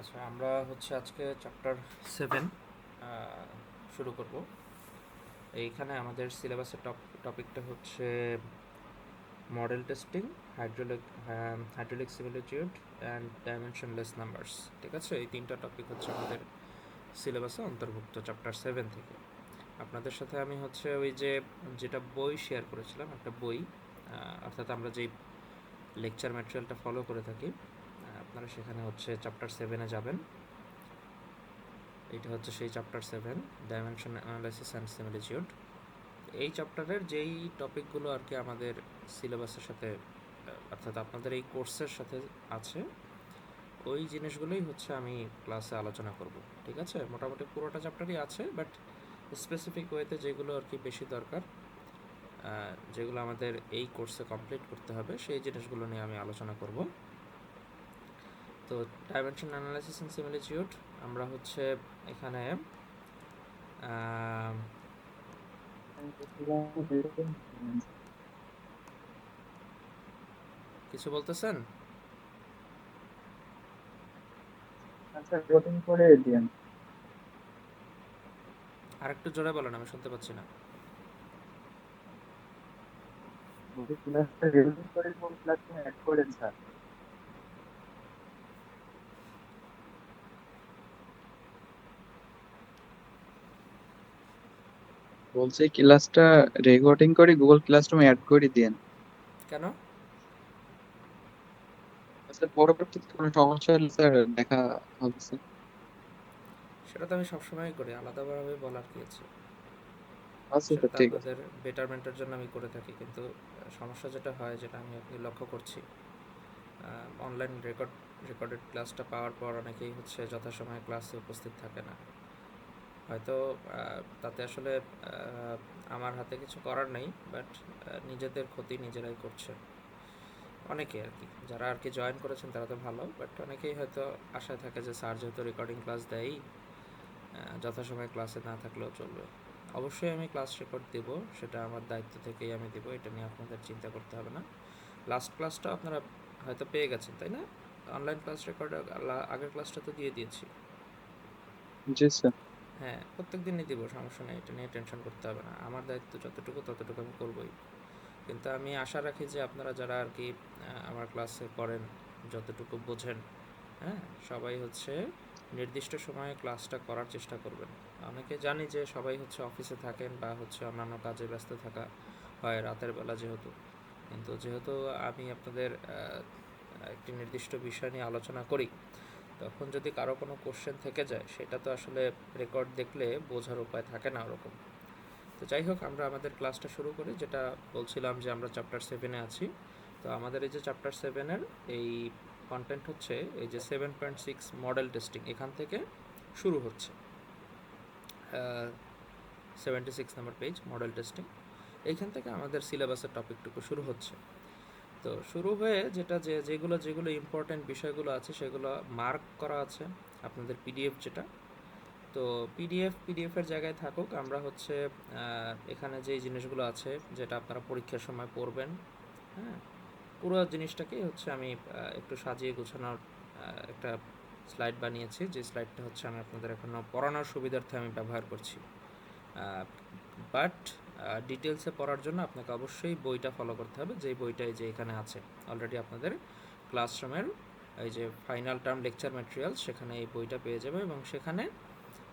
আচ্ছা, আমরা হচ্ছে আজকে চ্যাপ্টার 7 শুরু করব। এইখানে আমাদের সিলেবাসের টপিকটা হচ্ছে model testing, hydraulic hydraulic similitude and dimensionless numbers. ঠিক আছে, এই তিনটা টপিক হচ্ছে আমাদের সিলেবাসে অন্তর্ভুক্ত চ্যাপ্টার 7 থেকে। আপনাদের সাথে আমি হচ্ছে ওই যেটা বই শেয়ার করেছিলাম, একটা বই, অর্থাৎ আমরা যেই লেকচার ম্যাটেরিয়ালটা ফলো করে থাকি, আপনারা সেখানে হচ্ছে চ্যাপ্টার 7-এ যাবেন। এটা হচ্ছে সেই চ্যাপ্টার 7, ডাইমেনশন অ্যানালাইসিস অ্যান্ড সিমিলিটিউড। এই চ্যাপ্টারের যেই টপিকগুলো আর কি আমাদের সিলেবাসের সাথে, অর্থাৎ আপনাদের এই কোর্সের সাথে আছে, ওই জিনিসগুলোই হচ্ছে আমি ক্লাসে আলোচনা করব। ঠিক আছে, মোটামুটি পুরোটা চ্যাপ্টারই আছে, বাট স্পেসিফিক ওয়েতে যেগুলো আর কি বেশি দরকার, যেগুলো আমাদের এই কোর্সে কমপ্লিট করতে হবে, সেই জিনিসগুলো নিয়ে আমি আলোচনা করব। তো ডাইমেনশন অ্যানালাইসিস অ্যান্ড সিমিলিটিউড আমরা হচ্ছে এখানে কিছু বলতেছেন? আচ্ছা, রেকর্ডিং করে দিয়েন। আর একটু জোরে বলেন, আমি শুনতে পাচ্ছি না। বলছি ক্লাসটা রেকর্ডিং করে কোন প্ল্যাটফর্মে অ্যাড করেন স্যার? বলছি ক্লাসটা রেকর্ডিং করে গুগল ক্লাসরুমে অ্যাড করে দিয়েন। কেন? স্যার পরবর্তীতে কোনো সমস্যা হলে স্যার দেখা হবে স্যার। সেটা তো আমি সবসময়ই করি, আলাদাভাবে বলার কি আছে। আচ্ছা সেটা স্যার, তো ঠিক আছে। আপনাদের বেটারমেন্টের জন্য আমি করে থাকি, কিন্তু সমস্যা যেটা হয়, যেটা আমি আপনি লক্ষ্য করছি, অনলাইন রেকর্ডেড ক্লাসটা পাওয়ার পর অনেকেই হচ্ছে যথাসময়ে ক্লাসে উপস্থিত থাকে না। হয়তো তাতে আসলে আমার হাতে কিছু করার নেই, বাট নিজেদের ক্ষতি নিজেরাই করছে অনেকে আর কি। যারা আর কি জয়েন করেছেন তারা তো ভালো, বাট অনেকেই হয়তো আশায় থাকে যে স্যার যেহেতু রেকর্ডিং ক্লাস দেয়ই, যথাসময়ে ক্লাসে না থাকলেও চলবে। অবশ্যই আমি ক্লাস রেকর্ড দেব, সেটা আমার দায়িত্ব থেকেই আমি দেবো, এটা নিয়ে আপনাদের চিন্তা করতে হবে না। লাস্ট ক্লাসটা আপনারা হয়তো পেয়ে গেছেন, তাই না? অনলাইন ক্লাস রেকর্ড আগের ক্লাসটা তো দিয়ে দিয়েছি। জি স্যার। হ্যাঁ, প্রত্যেক দিনই দিব, সমস্যা নেই, এটা নিয়ে টেনশন করতে হবে না। আমার দায়িত্ব যতটুকু ততটুকু আমি করবই। কিন্তু আমি আশা রাখি যে আপনারা যারা আর কি আমার ক্লাসে করেন, যতটুকু বোঝেন, হ্যাঁ, সবাই হচ্ছে নির্দিষ্ট সময়ে ক্লাসটা করার চেষ্টা করবেন। অনেকে জানি যে সবাই হচ্ছে অফিসে থাকেন বা হচ্ছে অন্যান্য কাজে ব্যস্ত থাকা হয় রাতের বেলা যেহেতু, কিন্তু যেহেতু আমি আপনাদের একটি নির্দিষ্ট বিষয় নিয়ে আলোচনা করি, তখন যদি কারো কোনো কোশ্চেন থেকে যায়, সেটা তো আসলে রেকর্ড দেখলে বোঝার উপায় থাকে না ওরকম। তো যাই হোক, আমরা আমাদের ক্লাসটা শুরু করি। যেটা বলছিলাম যে আমরা চ্যাপ্টার 7-এ আছি। তো আমাদের এই যে চ্যাপ্টার 7-এর এই কন্টেন্ট হচ্ছে এই যে 7.6 মডেল টেস্টিং, এখান থেকে শুরু হচ্ছে। 76 নাম্বার পেজ, মডেল টেস্টিং। এইখান থেকে আমাদের সিলেবাসের টপিকটুকু শুরু হচ্ছে। তো শুরু হয়ে যেগুলো যেগুলো ইম্পর্ট্যান্ট বিষয়গুলো আছে সেগুলো মার্ক করা আছে আপনাদের পিডিএফ যেটা। তো পিডিএফের জায়গায় থাকুক, আমরা হচ্ছে এখানে যেই জিনিসগুলো আছে যেটা আপনারা পরীক্ষার সময় পড়বেন, হ্যাঁ, পুরো জিনিসটাকেই হচ্ছে আমি একটু সাজিয়ে গোছানোর একটা স্লাইড বানিয়েছি, যে স্লাইডটা হচ্ছে আমি আপনাদের এখনও পড়ানোর সুবিধার্থে আমি ব্যবহার করছি। বাট ডিটেলসে পড়ার জন্য আপনাকে অবশ্যই বইটা ফলো করতে হবে, যেই বইটা এই যে এখানে আছে অলরেডি আপনাদের ক্লাসরুমের এই যে ফাইনাল টার্ম লেকচার ম্যাটেরিয়াল, সেখানে এই বইটা পেয়ে যাবে, এবং সেখানে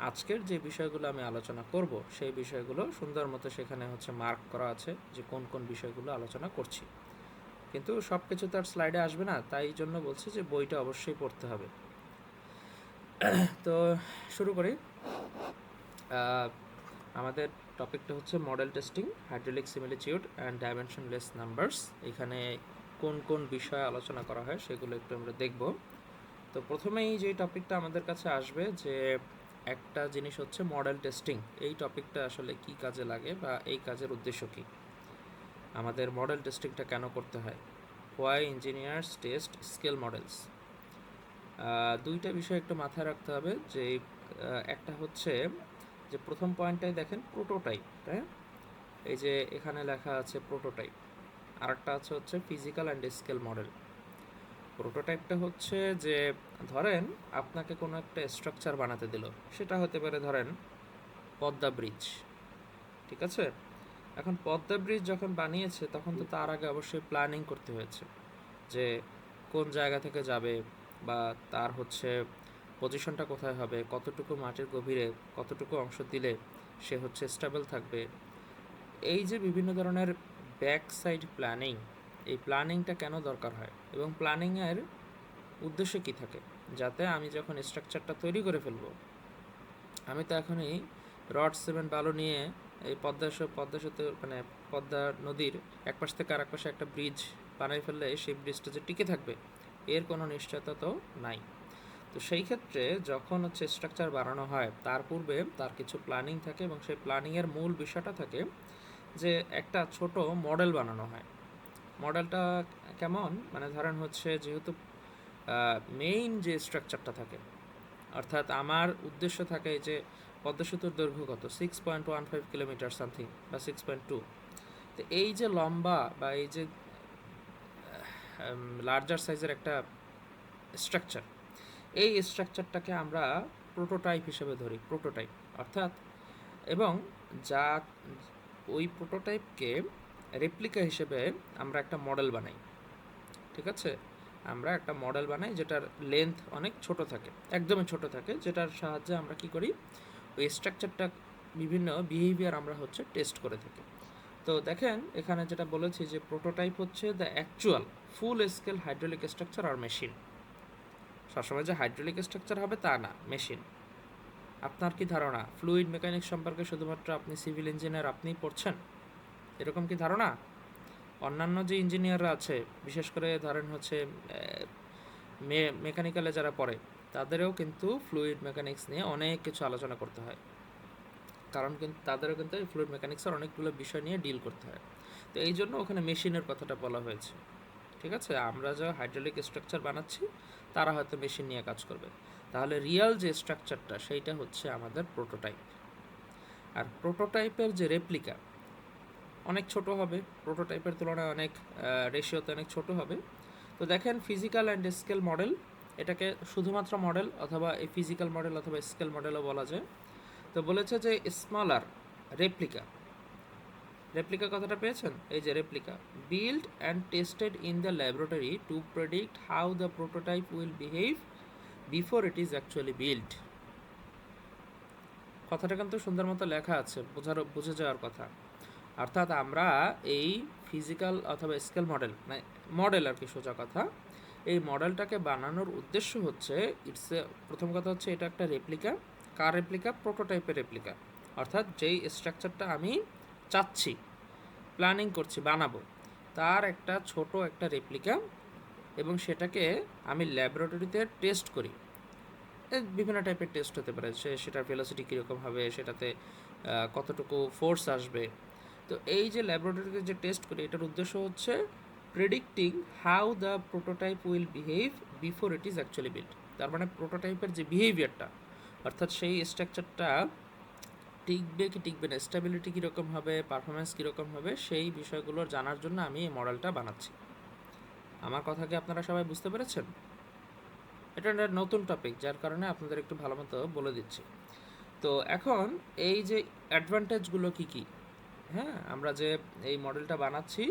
আজকের যে বিষয়গুলো আমি আলোচনা করব সেই বিষয়গুলো সুন্দর মতো সেখানে হচ্ছে মার্ক করা আছে যে কোন কোন বিষয়গুলো আলোচনা করছি। কিন্তু সব কিছু তো আর স্লাইডে আসবে না, তাই জন্য বলছি যে বইটা অবশ্যই পড়তে হবে। তো শুরু করি। আমাদের টপিকটা হচ্ছে model testing, hydraulic similitude and dimensionless numbers. এখানে কোন কোন বিষয় আলোচনা করা হয় সেগুলো একটু আমরা দেখব। তো প্রথমেই যে টপিকটা আমাদের কাছে আসবে, যে একটা জিনিস হচ্ছে মডেল টেস্টিং। এই টপিকটা আসলে কি কাজে লাগে বা এই কাজের উদ্দেশ্য কী, আমাদের মডেল টেস্টিংটা কেন করতে হয়, why engineers test scale models. দুইটা বিষয় একটু মাথায় রাখতে হবে, যে একটা হচ্ছে যে প্রথম পয়েন্টটাই দেখেন প্রোটোটাইপ, তাই এই যে এখানে লেখা আছে প্রোটোটাইপ। আর একটা আছে হচ্ছে ফিজিক্যাল অ্যান্ড স্কেল মডেল। প্রোটোটাইপটা হচ্ছে যে ধরেন আপনাকে কোনো একটা স্ট্রাকচার বানাতে দিল, সেটা হতে পারে ধরেন পদ্মা ব্রিজ, ঠিক আছে? এখন পদ্মা ব্রিজ যখন বানিয়েছে তখন তো তার আগে অবশ্যই প্ল্যানিং করতে হয়েছে যে কোন জায়গা থেকে যাবে, বা তার হচ্ছে পজিশনটা কোথায় হবে, কতটুকু মাটির গভীরে কতটুকু অংশ দিলে সে হচ্ছে স্টেবল থাকবে। এই যে বিভিন্ন ধরনের ব্যাক সাইড প্ল্যানিং, এই প্ল্যানিংটা কেন দরকার হয় এবং প্ল্যানিংয়ের উদ্দেশ্য কী থাকে, যাতে আমি যখন স্ট্রাকচারটা তৈরি করে ফেলবো, আমি তো এখনই রড সিমেন্ট বালু নিয়ে এই পদ্মা সেতু মানে পদ্মা নদীর এক পাশ থেকে আর এক পাশে একটা ব্রিজ বানাই ফেললে সেই ব্রিজটা যে টিকে থাকবে এর কোনো নিশ্চয়তা তো নাই। তো সেই ক্ষেত্রে যখন হচ্ছে স্ট্রাকচার বানানো হয় তার পূর্বে তার কিছু প্ল্যানিং থাকে, এবং সেই প্ল্যানিংয়ের মূল বিষয়টা থাকে যে একটা ছোট মডেল বানানো হয়। মডেলটা কেমন, মানে ধরেন হচ্ছে যেহেতু মেইন যে স্ট্রাকচারটা থাকে, অর্থাৎ আমার উদ্দেশ্য থাকে যে পদ্মা সেতুর দৈর্ঘ্য কত, 6.15 কিলোমিটার সামথিং বা 6.2। তো এই যে লম্বা বা এই যে লার্জার সাইজের একটা স্ট্রাকচার, এই স্ট্রাকচারটাকে আমরা প্রোটোটাইপ হিসেবে ধরি, প্রোটোটাইপ অর্থাৎ, এবং যা ওই প্রোটোটাইপকে রেপ্লিকা হিসেবে আমরা একটা মডেল বানাই, ঠিক আছে? আমরা একটা মডেল বানাই যেটার লেন্থ অনেক ছোট থাকে, একদমই ছোট থাকে, যেটার সাহায্যে আমরা কি করি, ওই স্ট্রাকচারটা বিভিন্ন বিহেভিয়ার আমরা হচ্ছে টেস্ট করে থাকি। তো দেখেন এখানে যেটা বলেছি যে প্রোটোটাইপ হচ্ছে the actual full scale hydraulic structure আর মেশিন। সবসময় যে হাইড্রোলিক স্ট্রাকচার হবে তা না, মেশিন। আপনার কি ধারণা ফ্লুইড মেকানিক্স সম্পর্কে শুধুমাত্র আপনি সিভিল ইঞ্জিনিয়ার আপনিই পড়ছেন, এরকম কি ধারণা? অন্যান্য যে ইঞ্জিনিয়াররা আছে, বিশেষ করে ধরেন হচ্ছে মেকানিক্যালে যারা পড়ে, তাদেরও কিন্তু ফ্লুইড মেকানিক্স নিয়ে অনেক কিছু আলোচনা করতে হয়, কারণ কিন্তু তাদেরও কিন্তু এই ফ্লুইড মেকানিক্সের অনেকগুলো বিষয় নিয়ে ডিল করতে হয়। তো এই জন্য ওখানে মেশিনের কথাটা বলা হয়েছে, ঠিক আছে? আমরা যা হাইড্রোলিক স্ট্রাকচার বানাচ্ছি তারা হয়তো মেশিন নিয়ে কাজ করবে। তাহলে রিয়াল যে স্ট্রাকচারটা সেইটা হচ্ছে আমাদের প্রোটোটাইপ। আর প্রোটোটাইপের যে রেপ্লিকা অনেক ছোট হবে, প্রোটোটাইপের তুলনায় অনেক রেশিওতে অনেক ছোট হবে। তো দেখেন ফিজিক্যাল অ্যান্ড স্কেল মডেল, এটাকে শুধুমাত্র মডেল অথবা এই ফিজিক্যাল মডেল অথবা স্কেল মডেলও বলা যায়। তো বলেছে যে স্মলার রেপ্লিকা, রেপ্লিকা কথাটা পেয়েছেন, এই যে replica build and tested in the laboratory to predict how the prototype will behave before it is actually build. কথাটা কিন্তু সুন্দর মতো লেখা আছে, বুঝে যাওয়ার কথা। অর্থাৎ আমরা এই ফিজিক্যাল অথবা স্কেল মডেল, মানে মডেল আর কি সোজা কথা, এই মডেলটাকে বানানোর উদ্দেশ্য হচ্ছে প্রথম কথা হচ্ছে এটা একটা রেপ্লিকা। কার রেপ্লিকা? প্রোটোটাইপের রেপ্লিকা। অর্থাৎ যেই স্ট্রাকচারটা আমি চাচ্ছি, প্ল্যানিং করছি, বানাবো, তার একটা ছোট একটা রেপ্লিকা, এবং সেটাকে আমি ল্যাবরেটরিতে টেস্ট করি। বিভিন্ন টাইপের টেস্ট হতে পারে, সেটার ভেলোসিটি কীরকম হবে, সেটাতে কতটুকু ফোর্স আসবে। তো এই যে ল্যাবরেটরিতে যে টেস্ট করি, এটার উদ্দেশ্য হচ্ছে predicting how the prototype will behave before it is actually build. তার মানে প্রোটোটাইপের যে বিহেভিয়ারটা, অর্থাৎ সেই স্ট্রাকচারটা টিকবে কি টিকবে না, স্টেবিলিটি কীরকম হবে, পারফরমেন্স কীরকম হবে, সেই বিষয়গুলো জানার জন্য আমি এই মডেলটা বানাচ্ছি। আমার কথা কি আপনারা সবাই বুঝতে পেরেছেন? এটা একটা নতুন টপিক, যার কারণে আপনাদের একটু ভালো মতো বলে দিচ্ছি। তো এখন এই যে অ্যাডভান্টেজগুলো কী কী, হ্যাঁ, আমরা যে এই মডেলটা বানাচ্ছি,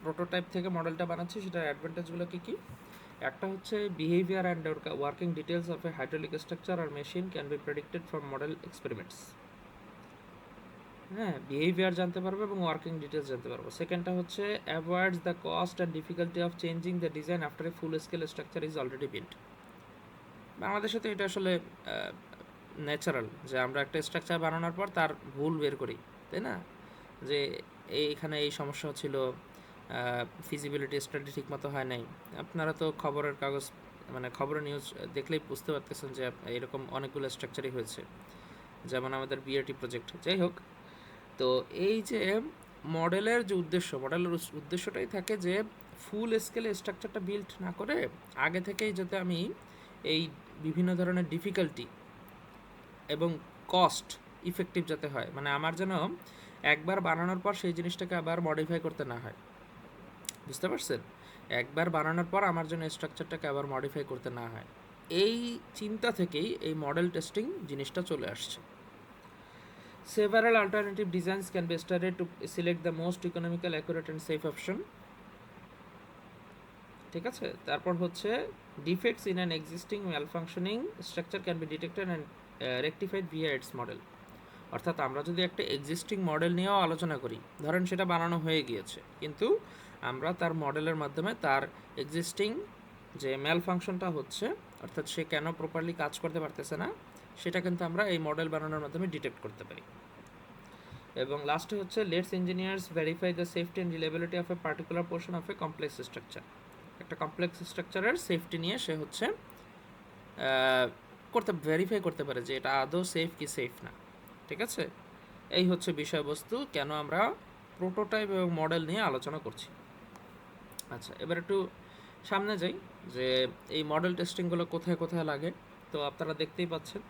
প্রোটোটাইপ থেকে মডেলটা বানাচ্ছি, সেটার অ্যাডভান্টেজগুলো কী কী? একটা হচ্ছে behaviour and working details of a hydraulic structure আর machine can be predicted from model experiments. হ্যাঁ, বিহেভিয়ার জানতে পারবো এবং ওয়ার্কিং ডিটেলস জানতে পারবো। সেকেন্ডটা হচ্ছে avoids the cost and difficulty of changing the design after a full scale structure is already build. বাংলাদেশে তো এটা আসলে ন্যাচারাল যে আমরা একটা স্ট্রাকচার বানানোর পর তার ভুল বের করি, তাই না? যে এইখানে এই সমস্যা ছিল, ফিজিবিলিটি স্টাডি ঠিকমতো হয় নাই। আপনারা তো খবরের কাগজ, মানে খবরের নিউজ দেখলেই বুঝতে পারতেছেন যে এরকম অনেকগুলো স্ট্রাকচারই হয়েছে, যেমন আমাদের বিআরটি প্রজেক্ট। যাই হোক, তো এই যে মডেলের যে মডেলের উদ্দেশ্যটাই থাকে যে ফুল স্কেলে স্ট্রাকচারটা বিল্ড না করে আগে থেকেই যাতে আমি এই বিভিন্ন ধরনের ডিফিকাল্টি এবং কস্ট ইফেক্টিভ যাতে হয়, মানে আমার যেন একবার বানানোর পর সেই জিনিসটাকে আবার মডিফাই করতে না হয়। বুঝতে পারছেন? একবার বানানোর পর আমার জন্য স্ট্রাকচারটাকে আবার মডিফাই করতে না হয়, এই চিন্তা থেকেই এই মডেল টেস্টিং জিনিসটা চলে আসছে। Several alternative designs can be studied to select the most economical, accurate and safe option. ঠিক আছে, তারপর হচ্ছে defects in an existing malfunctioning structure can be detected and rectified via its model. অর্থাৎ আমরা যদি একটা এক্সিস্টিং মডেল নিয়েও আলোচনা করি, ধরেন সেটা বানানো হয়ে গিয়েছে, কিন্তু আমরা তার মডেলের মাধ্যমে তার এক্সিস্টিং যে ম্যাল ফাংশনটা হচ্ছে, অর্থাৎ সে কেন প্রপারলি কাজ করতে পারতেছে না, সেটা কিন্তু আমরা এই মডেল বানানোর মাধ্যমে ডিটেক্ট করতে পারি। এবং লাস্টে হচ্ছে let's engineers verify the safety and reliability of a particular portion of A complex structure. একটা কমপ্লেক্স স্ট্রাকচারের সেফটি নিয়ে সে হচ্ছে ভেরিফাই করতে পারে যে এটা আদৌ সেফ কি সেফ না। ঠিক আছে, এই হচ্ছে বিষয়বস্তু, কেন আমরা প্রোটোটাইপ এবং মডেল নিয়ে আলোচনা করছি। আচ্ছা, এবার একটু সামনে যাই যে এই মডেল টেস্টিংগুলো কোথায় কোথায় লাগে। তো আপনারা দেখতেই পাচ্ছেন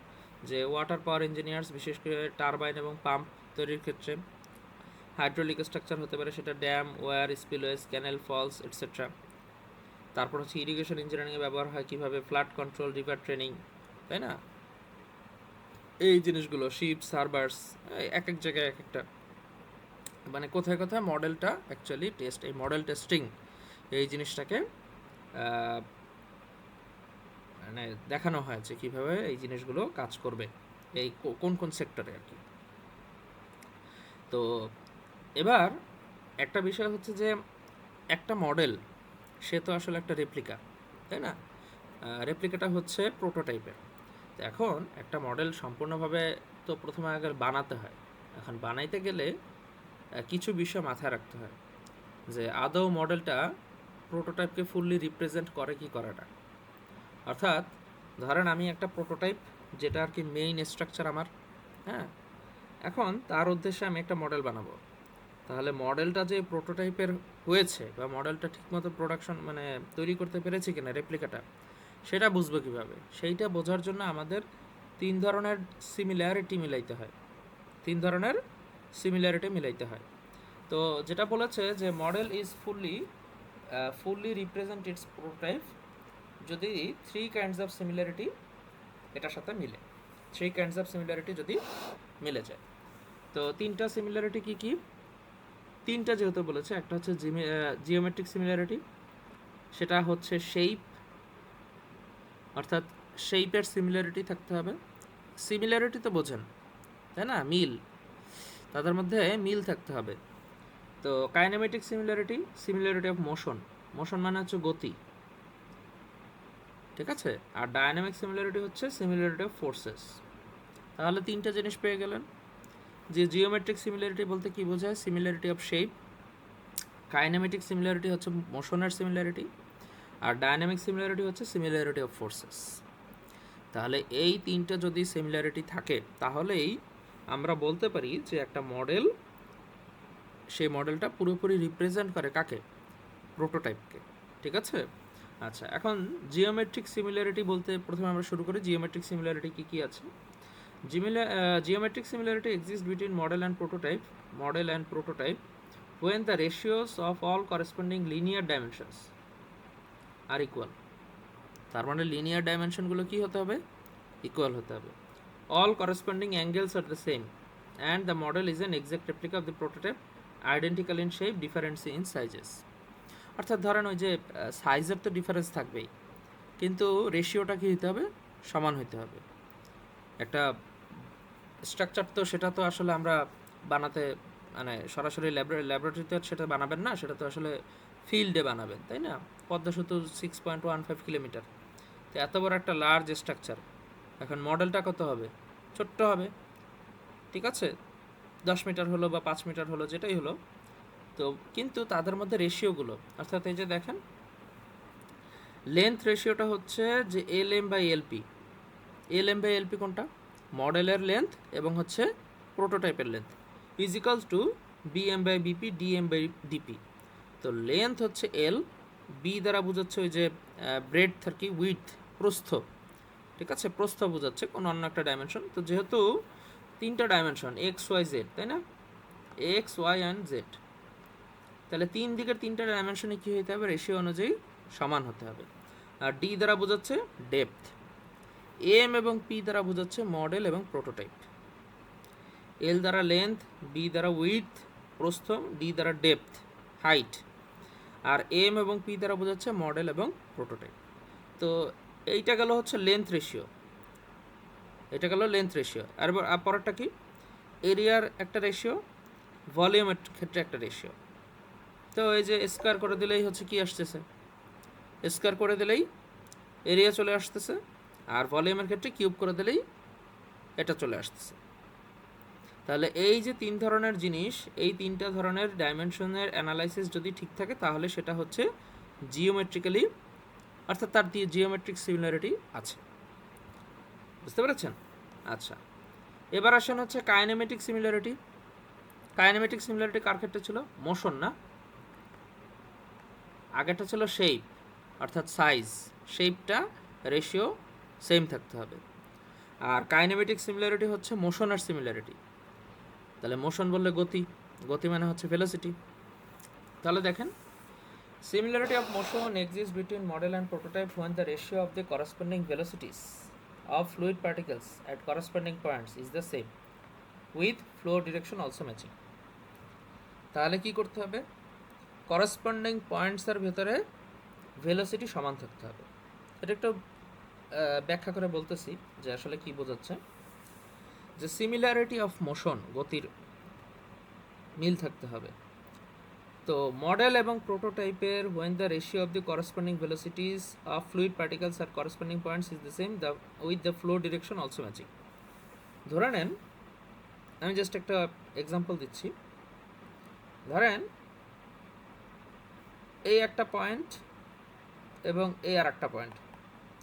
যে ওয়াটার পাওয়ার ইঞ্জিনিয়ার্স, বিশেষ করে টারবাইন এবং পাম্প তৈরির ক্ষেত্রে, হাইড্রোলিক স্ট্রাকচার হতে পারে সেটা ড্যাম, ওয়ার, স্পিলওয়েজ, ক্যানেল, ফলস এটসেট্রা। তারপর হচ্ছে ইরিগেশন ইঞ্জিনিয়ারিংয়ে ব্যবহার হয় কীভাবে, ফ্লাড কন্ট্রোল, রিভার ট্রেনিং, তাই না, এই জিনিসগুলো, শিপস, হারবার্স, এক এক জায়গায় এক একটা, মানে কোথায় কোথায় মডেলটা অ্যাকচুয়ালি টেস্ট, এই মডেল টেস্টিং এই জিনিসটাকে মানে দেখানো হয় যে কীভাবে এই জিনিসগুলো কাজ করবে, এই কোন কোন সেক্টরে আর কি। তো এবার একটা বিষয় হচ্ছে যে একটা মডেল সে তো আসলে একটা রেপ্লিকা, তাই না, রেপ্লিকাটা হচ্ছে প্রোটোটাইপের। তো এখন একটা মডেল সম্পূর্ণভাবে তো প্রথমে আগে বানাতে হয়। এখন বানাইতে গেলে কিছু বিষয় মাথায় রাখতে হয় যে আদৌ মডেলটা প্রোটোটাইপকে ফুললি রিপ্রেজেন্ট করে কি করে না। অর্থাৎ ধরেন আমি একটা প্রোটোটাইপ, যেটা আর কি মেইন স্ট্রাকচার আমার, হ্যাঁ, এখন তার উদ্দেশ্যে আমি একটা মডেল বানাবো। তাহলে মডেলটা যে প্রোটোটাইপের হয়েছে বা মডেলটা ঠিকমতো প্রোডাকশন মানে তৈরি করতে পেরেছি কিনা রেপ্লিকাটা, সেটা বুঝবো কীভাবে, সেইটা বোঝার জন্য আমাদের তিন ধরনের সিমিলারিটি মিলাইতে হয়। তো যেটা বলেছে যে model is fully represent it's prototype যদি থ্রি কাইন্ডস অফ সিমিলারিটি এটার সাথে মিলে, যদি মিলে যায়। তো তিনটা সিমিলারিটি কি কি, তিনটা যেহেতু বলেছে, একটা হচ্ছে জিওমেট্রিক সিমিলারিটি, সেটা হচ্ছে শেপ, অর্থাৎ শেপের সিমিলারিটি থাকতে হবে। সিমিলারিটি তো বোঝেন, তাই না, মিল, তাদের মধ্যে মিল থাকতে হবে। তো কাইনেমেটিক সিমিলারিটি অফ মোশন মানে হচ্ছে গতি, ঠিক আছে। আর ডায়নামিক সিমিলারিটি হচ্ছে সিমিলারিটি অফ ফোর্সেস। তাহলে তিনটা জিনিস পেয়ে গেলেন। যে জিওমেট্রিক সিমিলারিটি বলতে কি বোঝায়, similarity of shape. Kinematic similarity হচ্ছে মোশনের সিমিলারিটি, আর ডায়নামিক সিমিলারিটি হচ্ছে সিমিলারিটি অফ ফোর্সেস। তাহলে এই তিনটা যদি সিমিলারিটি থাকে, তাহলেই আমরা বলতে পারি যে একটা মডেল, সেই মডেলটা পুরোপুরি রিপ্রেজেন্ট করে কাকে, প্রোটোটাইপকে, ঠিক আছে। আচ্ছা, এখন জিওমেট্রিক সিমিলারিটি বলতে প্রথমে আমরা শুরু করি, জিওমেট্রিক সিমিলারিটি কী কী আছে। Geometric similarity exists between model and prototype when the ratios of all corresponding linear dimensions are equal. তার মানে লিনিয়ার ডাইমেনশনগুলো কি হতে হবে, ইকুয়াল হতে হবে। All corresponding angles are the same and the model is an exact replica of the prototype, identical in shape, difference in sizes. অর্থাৎ ধরেন ওই যে সাইজের তো ডিফারেন্স থাকবেই, কিন্তু রেশিওটা কি হতে হবে, সমান হতে হবে। একটা স্ট্রাকচার তো সেটা তো আসলে আমরা বানাতে মানে সরাসরি ল্যাবরেটরিতে সেটা বানাবেন না, সেটা তো আসলে ফিল্ডে বানাবেন, তাই না। পদ্মা সেতু 6.15 কিলোমিটার, তো এত বড় একটা লার্জ স্ট্রাকচার, এখন মডেলটা কত হবে, ছোট্ট হবে, ঠিক আছে, 10 মিটার হলো বা 5 মিটার হলো, যেটাই হলো। তো কিন্তু তাদের মধ্যে রেশিওগুলো, অর্থাৎ এই যে দেখেন লেন্থ রেশিওটা হচ্ছে যে এল এম বাই এলপি কোনটা, মডেলের লেন্থ এবং হচ্ছে প্রোটোটাইপের length, equals to BM by BP DM by DP. তো লেন্থ হচ্ছে এল, বি দ্বারা বোঝাচ্ছে ওই যে ব্রেডথ আর কি, উইডথ প্রস্থ, ঠিক আছে, প্রস্থ বোঝাচ্ছে কোনো অন্য একটা ডাইমেনশন। তো যেহেতু তিনটা ডাইমেনশন এক্স ওয়াই জেড, তাই না, এক্স ওয়াই অ্যান্ড জেড, তাহলে তিন দিকের তিনটা ডাইমেনশনে কী হতে হবে, রেশিও অনুযায়ী সমান হতে হবে। আর ডি দ্বারা বোঝাচ্ছে ডেপথ, এম এবং পি দ্বারা বোঝাচ্ছে মডেল এবং প্রোটোটাইপ, এল দ্বারা লেন্থ, বি দ্বারা উইথ প্রস্থ, ডি দ্বারা ডেপথ হাইট, আর এম এবং পি দ্বারা বোঝাচ্ছে মডেল এবং প্রোটোটাইপ। তো এইটা গেল হচ্ছে লেন্থ রেশিও, এটা গেল লেন্থ রেশিও। আর পরেরটা কি, এরিয়ার একটা রেশিও, ভলিউমের ক্ষেত্রে একটা রেশিও। তো এই যে স্কোয়ার করে দিলেই হচ্ছে কি আসতেছে, স্কোয়ার করে দিলেই এরিয়া চলে আসতেছে, আর ভলিউমের ক্ষেত্রে কিউব করে দিলেই এটা চলে আসতেছে। তাহলে এই যে তিন ধরনের জিনিস, এই তিনটা ধরনের ডাইমেনশনের অ্যানালাইসিস যদি ঠিক থাকে তাহলে সেটা হচ্ছে জিওমেট্রিক্যালি, অর্থাৎ তার দিয়ে জিওমেট্রিক সিমিলারিটি আছে। বুঝতে পেরেছেন? আচ্ছা, এবার আসেন হচ্ছে কাইনেমেটিক সিমিলারিটি। কাইনেমেটিক সিমিলারিটি কার ক্ষেত্রে ছিল? মোশন না, আগেরটা ছিল শেপ, অর্থাৎ সাইজ, শেপটা রেশিও সেম থাকতে হবে। আর কাইনেমেটিক সিমিলারিটি হচ্ছে মোশনের সিমিলারিটি। তাহলে মোশন বললে গতি, গতি মানে হচ্ছে ভেলোসিটি। তাহলে দেখেন, similarity of motion exists between model and prototype when the ratio of the corresponding velocities of fluid particles at corresponding points is the same with flow direction also matching. তাহলে কি করতে হবে, করসপন্ডিং পয়েন্টসের ভেতরে velocity সমান থাকতে হবে। এটা একটু ব্যাখ্যা করে বলতেছি যে আসলে কি বোঝাচ্ছে। যে সিমিলারিটি অফ মোশন, গতির মিল থাকতে হবে। তো মডেল এবং প্রোটোটাইপের when the ratio of the corresponding velocities of fluid particles at corresponding points is the same with the flow direction also matching. ধরে নেন, আমি জাস্ট একটা এক্সাম্পল দিচ্ছি। ধরেন এই একটা পয়েন্ট এবং এই আর একটা পয়েন্ট,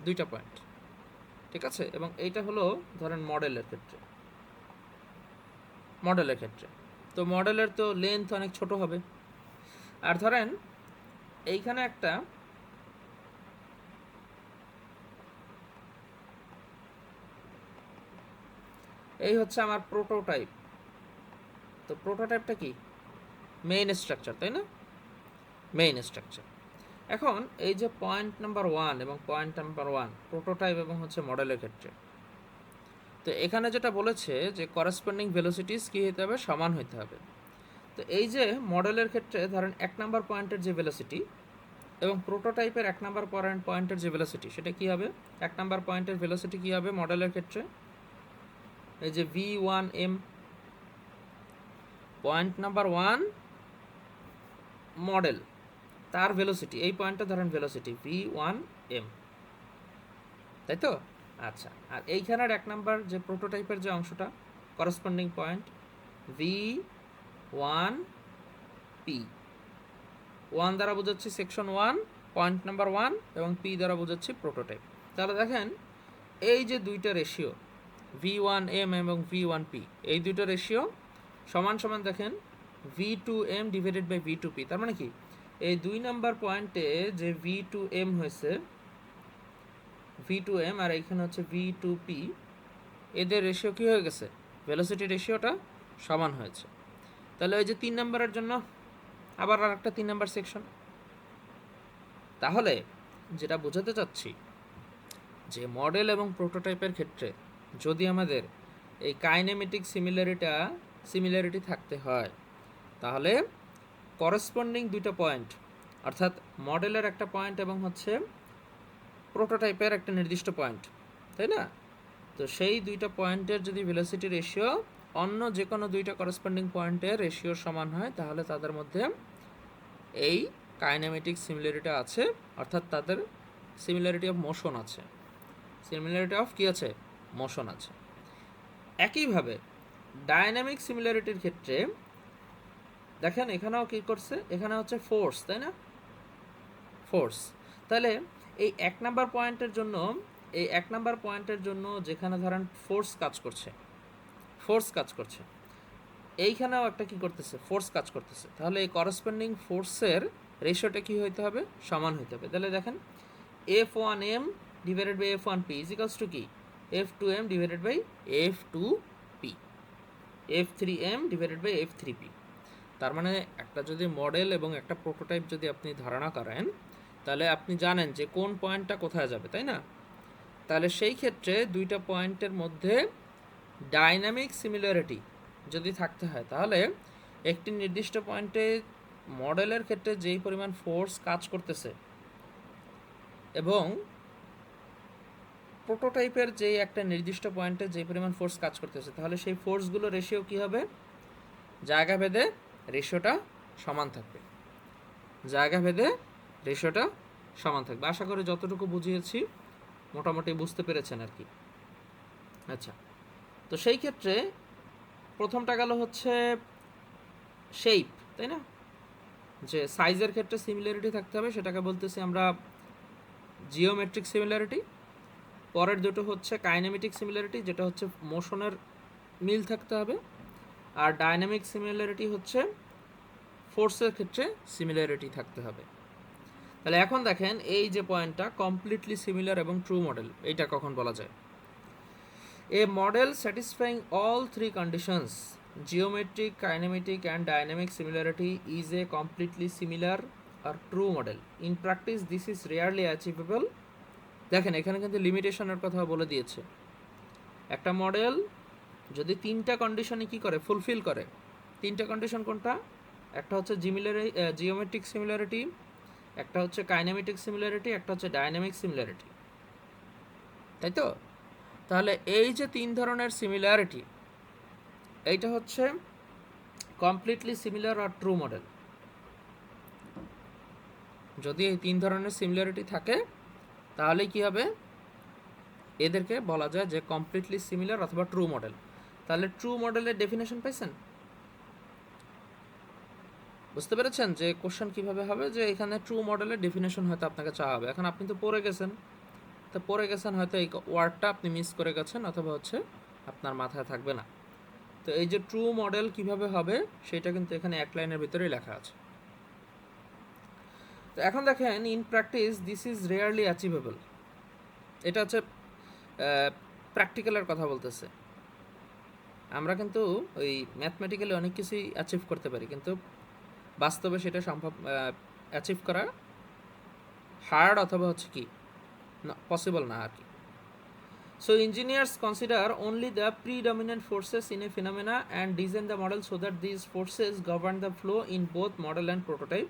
দুইটা পয়েন্ট, ঠিক আছে? এবং এইটা হলো ধরেন মডেলের ক্ষেত্রে, তো মডেলের তো লেন্থ অনেক ছোট হবে। আর ধরেন এইখানে একটা এই হচ্ছে আমার প্রোটোটাইপ। তো প্রোটোটাইপটা কি? মেইন স্ট্রাকচার, তাই না? Main structure. এখন এই যে পয়েন্ট নাম্বার 1 এবং পয়েন্ট নাম্বার 1 প্রোটোটাইপ এবং হচ্ছে মডেলের ক্ষেত্রে, তো এখানে যেটা বলেছে যে করেসপন্ডিং ভেলোসিটিস কী হতে হবে, সমান হতে হবে। তো এই যে মডেলের ক্ষেত্রে ধরেন 1 নাম্বার পয়েন্টের যে ভেলোসিটি এবং প্রোটোটাইপের 1 নাম্বার পয়েন্টের যে ভেলোসিটি, সেটা কী হবে? 1 নাম্বার পয়েন্টের ভেলোসিটি কী হবে মডেলের ক্ষেত্রে? এই যে v1m, পয়েন্ট নাম্বার 1 মডেল, তার ভেলোসিটি, এই পয়েন্টটা ধরেন ভেলোসিটি v1m, তাই তো? আচ্ছা, আর এইখানের 1 নাম্বার যে প্রোটোটাইপের যে অংশটা, করসপন্ডিং পয়েন্ট v1p, 1 দ্বারা বোঝাচ্ছি সেকশন 1 পয়েন্ট নাম্বার 1 এবং p দ্বারা বোঝাচ্ছি প্রোটোটাইপ। তাহলে দেখেন এই যে দুইটা রেশিও v1m এবং v1p, এই দুইটা রেশিও সমান সমান দেখেন v2m ডিভাইডেড বাই v2p। তার মানে কি, এই 2 নাম্বার পয়েন্টে যে v2m হয়েছে, v2m, আর এইখানে হচ্ছে v2p, এদের রেশিও কি হয়ে গেছে? ভেলোসিটি রেশিওটা সমান হয়েছে। তাহলে ওই যে 3 নাম্বারের জন্য আবার আর একটা 3 নাম্বার সেকশন। তাহলে যেটা বোঝাতে চাচ্ছি যে মডেল এবং প্রোটোটাইপের ক্ষেত্রে যদি আমাদের এই কাইনেমেটিক সিমিলারিটি থাকতে হয়, তাহলে করসপন্ডিং দুইটা পয়েন্ট, অর্থাৎ মডেলের একটা পয়েন্ট এবং হচ্ছে প্রোটোটাইপের একটা নির্দিষ্ট পয়েন্ট, তাই না? তো সেই দুইটা পয়েন্টের যদি ভেলোসিটি রেশিও অন্য যে কোনো দুইটা করসপন্ডিং পয়েন্টের রেশিওর সমান হয়, তাহলে তাদের মধ্যে এই কাইনেমেটিক সিমিলারিটি আছে, অর্থাৎ তাদের সিমিলারিটি অফ মোশন আছে। সিমিলারিটি অফ কি আছে? মোশন আছে। একইভাবে ডায়নামিক সিমিলারিটির ক্ষেত্রে দেখেন এখানেও কি করছে, এখানে হচ্ছে ফোর্স, তাই না? ফোর্স। তাহলে এই 1 নাম্বার পয়েন্টের জন্য যেখানে ধরেন ফোর্স কাজ করছে, এইখানেও একটা কি করতেছে, ফোর্স কাজ করতেছে। তাহলে এই করসপন্ডিং ফোর্সের রেশিওটা কি হইতে হবে? সমান হইতে হবে। তাহলে দেখেন F1m divided by F1p is equals to কি? F2m divided by F2p, F3m divided by F3p। তার মানে একটা যদি মডেল এবং একটা প্রোটোটাইপ যদি আপনি ধারণা করেন, তাহলে আপনি জানেন যে কোন পয়েন্টটা কোথায় যাবে, তাই না? তাহলে সেই ক্ষেত্রে দুইটা পয়েন্টের মধ্যে ডাইনামিক সিমিলারিটি যদি থাকতে হয়, তাহলে একটি নির্দিষ্ট পয়েন্টে মডেলের ক্ষেত্রে যেই পরিমাণ ফোর্স কাজ করতেছে এবং প্রোটোটাইপের যেই একটা নির্দিষ্ট পয়েন্টে যেই পরিমাণ ফোর্স কাজ করতেছে, তাহলে সেই ফোর্সগুলো রেশিও কী হবে? জায়গা ভেদে রেশিওটা সমান থাকবে। জায়গা ভেদে রেশিওটা সমান থাকবে। আশা করি যতটুকু বুঝিয়েছি মোটামুটি বুঝতে পেরেছেন আর কি। আচ্ছা, তো সেই ক্ষেত্রে প্রথমটা গেল হচ্ছে শেপ, তাই না? যে সাইজের ক্ষেত্রে সিমিলারিটি থাকতে হবে, সেটাকে বলতেছি আমরা জিওমেট্রিক সিমিলারিটি। পরের দুটো হচ্ছে কাইনেমেটিক সিমিলারিটি, যেটা হচ্ছে মোশনের মিল থাকতে হবে। আর ডাইনামিক সিমিলারিটি হচ্ছে ফোর্সের ক্ষেত্রে সিমিলারিটি থাকতে হবে। তাহলে এখন দেখেন এই যে পয়েন্টটা কমপ্লিটলি সিমিলার এবং ট্রু মডেল, এইটা কখন বলা যায়? A model satisfying all three conditions, geometric, kinematic and dynamic similarity, is a completely similar or true model. In practice this is rarely achievable. দেখেন এখানে কিন্তু লিমিটেশনের কথা বলে দিয়েছে। একটা মডেল যদি তিনটা কন্ডিশনে কি করে, ফুলফিল করে। তিনটা কন্ডিশন কোনটা? একটা হচ্ছে জিওমেট্রিক সিমিলারিটি, একটা হচ্ছে কাইনেমেটিক সিমিলারিটি, একটা হচ্ছে ডাইনামিক সিমিলারিটি, তাই তো? তাহলে এই যে তিন ধরনের সিমিলারিটি, এইটা হচ্ছে কমপ্লিটলি সিমিলার আর ট্রু মডেল। যদি এই তিন ধরনের সিমিলারিটি থাকে তাহলে কি হবে? এদেরকে বলা যায় যে কমপ্লিটলি সিমিলার অথবা ট্রু মডেল। তাহলে ট্রু মডেলের ডেফিনেশন পাইছেন? বুঝতে পেরেছেন যে কোশ্চেন কিভাবে হবে? যে এখানে ট্রু মডেলের ডেফিনেশন হয়তো আপনাকে চাওয়া হবে। এখন আপনি তো পড়ে গেছেন, তো পড়ে গেছেন, হয়তো এই ওয়ার্ডটা আপনি মিস করে গেছেন অথবা হচ্ছে আপনার মাথায় থাকবে না। তো এই যে ট্রু মডেল কিভাবে হবে সেটা কিন্তু এখানে এক লাইনের ভিতরেই লেখা আছে। তো এখন দেখেন in practice this is rarely achievable. এটা হচ্ছে প্র্যাকটিক্যালের কথা বলতেছে। আমরা কিন্তু ওই ম্যাথমেটিক্যালি অনেক কিছুই অ্যাচিভ করতে পারি, কিন্তু বাস্তবে সেটা সম্ভব, অ্যাচিভ করা হার্ড অথবা হচ্ছে কি না, পসিবল না আর কি। So engineers consider only the predominant forces in a phenomena and design the model so that these forces govern the flow in both model and prototype.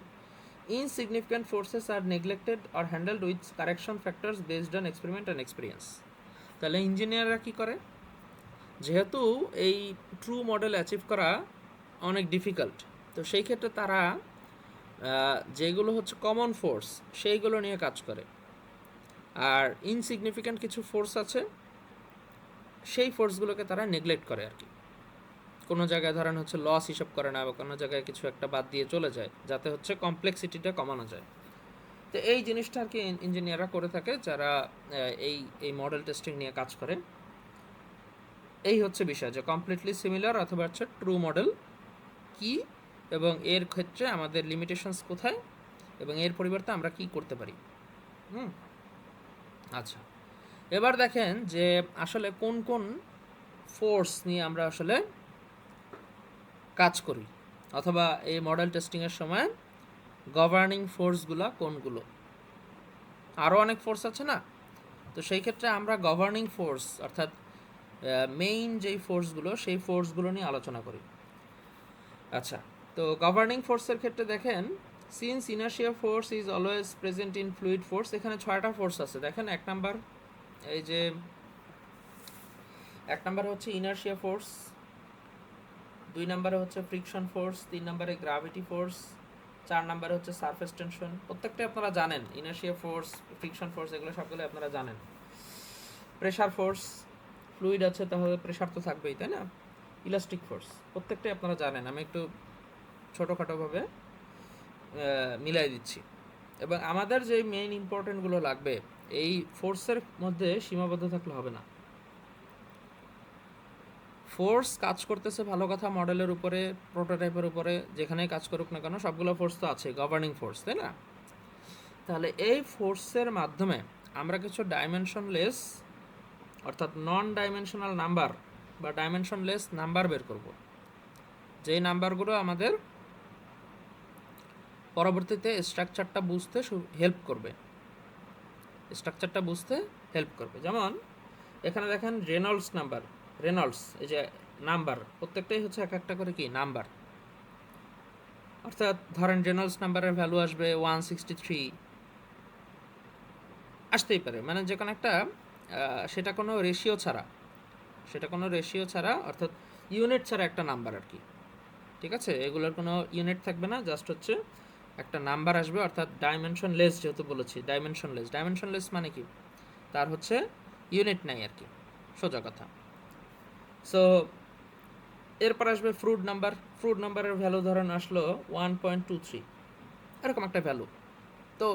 Insignificant forces are neglected or handled with correction factors based on experiment and experience. তাহলে ইঞ্জিনিয়াররা কি করে? যেহেতু এই true model achieve করা অনেক difficult, তো সেই ক্ষেত্রে তারা যেগুলো হচ্ছে কমন ফোর্স সেইগুলো নিয়ে কাজ করে। আর ইনসিগনিফিক্যান্ট কিছু ফোর্স আছে, সেই ফোর্সগুলোকে তারা নেগলেক্ট করে আর কি। কোনো জায়গায় ধরেন হচ্ছে লস হিসাব করে না, বা কোনো জায়গায় কিছু একটা বাদ দিয়ে চলে যায়, যাতে হচ্ছে কমপ্লেক্সিটিটা কমানো যায়। তো এই জিনিসটা আর কি ইঞ্জিনিয়াররা করে থাকে, যারা এই এই মডেল টেস্টিং নিয়ে কাজ করে। এই হচ্ছে বিষয় যে কমপ্লিটলি সিমিলার অথবা হচ্ছে ট্রু মডেল কি, এবং এর ক্ষেত্রে আমাদের লিমিটেশনস কোথায়, এবং এর পরিবর্তে আমরা কি করতে পারি। আচ্ছা, এবার দেখেন যে আসলে কোন কোন ফোর্স নিয়ে আমরা আসলে কাজ করি, অথবা এই মডেল টেস্টিংয়ের সময় গভর্নিং ফোর্সগুলো কোনগুলো। আরও অনেক ফোর্স আছে না? তো সেই ক্ষেত্রে আমরা গভর্নিং ফোর্স অর্থাৎ মেইন যেই ফোর্সগুলো, সেই ফোর্সগুলো নিয়ে আলোচনা করি। আচ্ছা, তো গভর্নিং ফোর্সের ক্ষেত্রে দেখেন, since inertia force is always present in fluid force, এখানে 6টা ফোর্স আছে। দেখেন এক নাম্বার, এই যে এক নম্বরে হচ্ছে ইনার্শিয়া ফোর্স, 2 নম্বরে হচ্ছে ফ্রিকশন ফোর্স, 3 নম্বরে গ্র্যাভিটি ফোর্স, 4 নম্বরে হচ্ছে সারফেস টেনশন। প্রত্যেকটাই আপনারা জানেন, ইনার্শিয়া ফোর্স, ফ্রিকশন ফোর্স, এগুলো সবগুলো আপনারা জানেন। প্রেশার ফোর্স, ফ্লুইড আছে তাহলে প্রেশার তো থাকবেই, তাই না? ইলাস্টিক ফোর্স, প্রত্যেকটাই আপনারা জানেন। আমি একটু ছোটোখাটোভাবে মিলাই দিচ্ছি। এবং আমাদের যে মেইন ইম্পর্টেন্টগুলো লাগবে, এই ফোর্সের মধ্যে সীমাবদ্ধ থাকলে হবে না। ফোর্স কাজ করতেছে ভালো কথা, মডেলের উপরে, প্রোটোটাইপের উপরে, যেখানেই কাজ করুক না কেন সবগুলো ফোর্স তো আছে, গভর্নিং ফোর্স, তাই না? তাহলে এই ফোর্সের মাধ্যমে আমরা কিছু ডাইমেনশনলেস অর্থাৎ নন ডাইমেনশনাল নাম্বার বা ডাইমেনশনলেস নাম্বার বের করব, যেই নাম্বারগুলো আমাদের পরবর্তীতে স্ট্রাকচারটা বুঝতে হেল্প করবে, স্ট্রাকচারটা বুঝতে হেল্প করবে। যেমন এখানে দেখেন রেনল্ডস নাম্বার, রেনল্ডস এই যে নাম্বার প্রত্যেকটাই হচ্ছে এক একটা করে কি নাম্বার, অর্থাৎ ধরেন রেনল্ডস নাম্বারের ভ্যালু আসবে 163, আসতেই পারে, মানে যে কোনো একটা সেটা কোনো রেশিও ছাড়া, সেটা কোনো রেশিও ছাড়া অর্থাৎ ইউনিট ছাড়া একটা নাম্বার আর কি, ঠিক আছে? এগুলোর কোনো ইউনিট থাকবে না, জাস্ট হচ্ছে একটা নাম্বার আসবে, অর্থাৎ ডাইমেনশনলেস, যেহেতু বলেছি ডাইমেনশনলেস, ডাইমেনশনলেস মানে কি তার হচ্ছে ইউনিট নাই আর কি, সোজা কথা। সো এরপর আসবে ফ্রুট নাম্বার, ফ্রুট নাম্বারের ভ্যালু ধরেন আসলো 1.23, এরকম একটা ভ্যালু। তো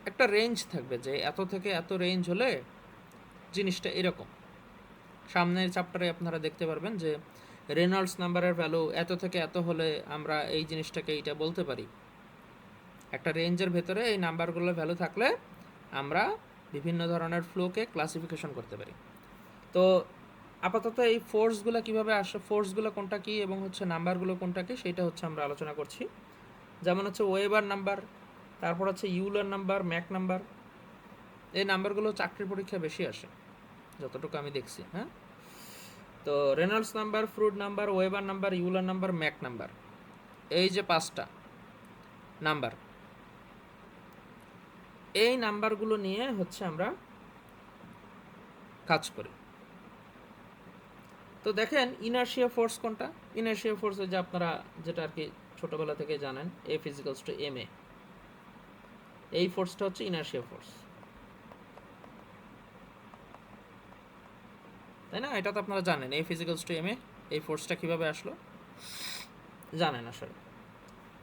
একটা রেঞ্জ থাকবে যে এত থেকে এত রেঞ্জ হলে জিনিসটা এরকম। সামনের চ্যাপ্টারে আপনারা দেখতে পারবেন যে রেনল্ডস নাম্বারের ভ্যালু এত থেকে এত হলে আমরা এই জিনিসটাকে এইটা বলতে পারি। একটা রেঞ্জের ভেতরে এই নাম্বারগুলোর ভ্যালু থাকলে আমরা বিভিন্ন ধরনের ফ্লোকে ক্লাসিফিকেশন করতে পারি। তো আপাতত এই ফোর্সগুলো কীভাবে আসে, ফোর্সগুলো কোনটা কী এবং হচ্ছে নাম্বারগুলো কোনটা কী সেটা হচ্ছে আমরা আলোচনা করছি। যেমন হচ্ছে ওয়েবার নাম্বার, তারপর হচ্ছে ইউলার নাম্বার, ম্যাক নাম্বার, এই নাম্বারগুলো চাকরির পরীক্ষা বেশি আসে যতটুকু আমি দেখছি। হ্যাঁ, তো Reynolds number, fruit number, weber number, Euler number, Mac number, এই যে 5টা নাম্বার, এই নাম্বারগুলো নিয়ে হচ্ছে আমরা কাজ করি। তো দেখেন ইনার্শিয়া ফোর্স কোনটা, ইনার্শিয়া ফোর্স যে আপনারা যেটা আর কি ছোটোবেলা থেকে জানেন, এফ ইজিক্যালস টু এম এ, এই ফোর্সটা হচ্ছে ইনার্শিয়া ফোর্স, তাই না? এটা তো আপনারা জানেন, এফ ইজিক্যালস টু এম এ, এই ফোর্সটা কীভাবে আসলো জানেন আসলে।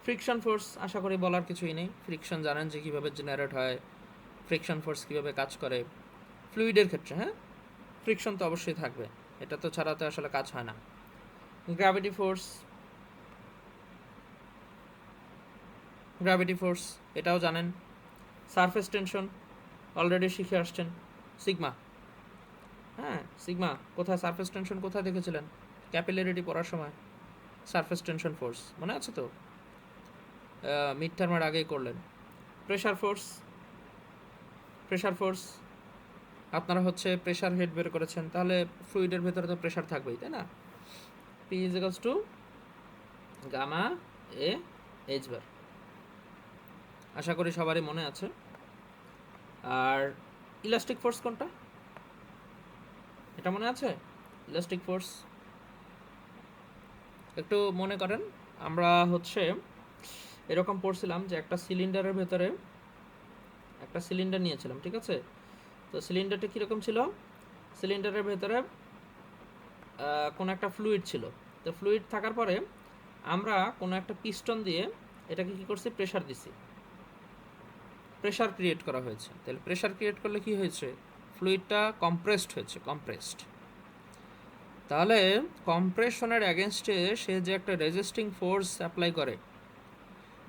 ফ্রিকশন ফোর্স আশা করি বলার কিছুই নেই, ফ্রিকশন জানেন যে কীভাবে জেনারেট হয়, ফ্রিকশন ফোর্স কীভাবে কাজ করে ফ্লুইডের ক্ষেত্রে। হ্যাঁ, ফ্রিকশন তো অবশ্যই থাকবে, এটা তো ছাড়া তো আসলে কাজ হয় না। গ্র্যাভিটি ফোর্স, গ্র্যাভিটি ফোর্স এটাও জানেন। সারফেস টেনশন অলরেডি শিখে আসছেন, সিগমা। হ্যাঁ, সিগমা কোথায়, সারফেস টেনশন কোথায় দেখেছিলেন ক্যাপিলারিটি পড়ার সময়? সারফেস টেনশন ফোর্স মনে আছে তো, মিড টার্মের আগেই করলেন। প্রেশার ফোর্স, প্রেশার ফোর্স আপনারা হচ্ছে প্রেশার হেড বের করেছেন, তাহলে ফ্লুইডের ভেতরে তো প্রেশার থাকবেই, তাই না? পি ইজিক্যালস টু গামা এ এইচ বার, আশা করি সবারই মনে আছে। আর ইলাস্টিক ফোর্স কোনটা, এটা মনে আছে? ইলাস্টিক ফোর্স একটু মনে করেন, আমরা হচ্ছে এরকম পড়ছিলাম যে একটা সিলিন্ডারের ভেতরে একটা সিলিন্ডার নিয়েছিলাম, ঠিক আছে? তো সিলিন্ডারটা কীরকম ছিল, সিলিন্ডারের ভেতরে কোনো একটা ফ্লুইড ছিল। তো ফ্লুইড থাকার পরে আমরা কোনো একটা পিস্টন দিয়ে এটাকে কী করছি, প্রেশার দিছি, প্রেশার ক্রিয়েট করা হয়েছে। তাহলে প্রেশার ক্রিয়েট করলে কি হয়েছে, ফ্লুইডটা কম্প্রেসড হয়েছে, কম্প্রেসড। তাহলে কম্প্রেশনের অ্যাগেনস্টে সে যে একটা রেজিস্টিং ফোর্স অ্যাপ্লাই করে,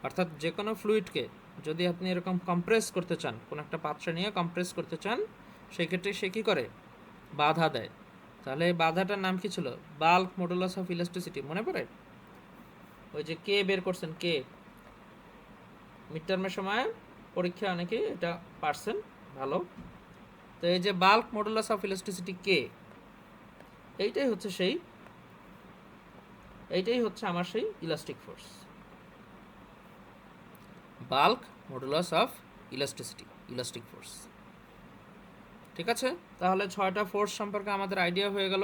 অর্থাৎ যে কোনো ফ্লুইডকে যদি আপনি এরকম কম্প্রেস করতে চান, কোনো একটা পাত্রে নিয়ে কম্প্রেস করতে চান, সেই ক্ষেত্রে সে কী করে, বাধা দেয়। তাহলে এই বাধাটার নাম কি ছিল, বাল্ক মডুলাস অফ ইলাস্টিসিটি, মনে পড়ে? ওই যে কে বের করছেন, কে মিড টার্মের সময় পরীক্ষা অনেকে এটা পারছেন ভালো। তো এই যে বাল্ক মডুলাস অফ ইলাস্টিসিটি কে, এইটাই হচ্ছে সেই, এইটাই হচ্ছে আমার সেই elastic force, bulk modulus of elasticity, elastic force. ঠিক আছে, তাহলে 6টা ফোর্স সম্পর্কে আমাদের আইডিয়া হয়ে গেল।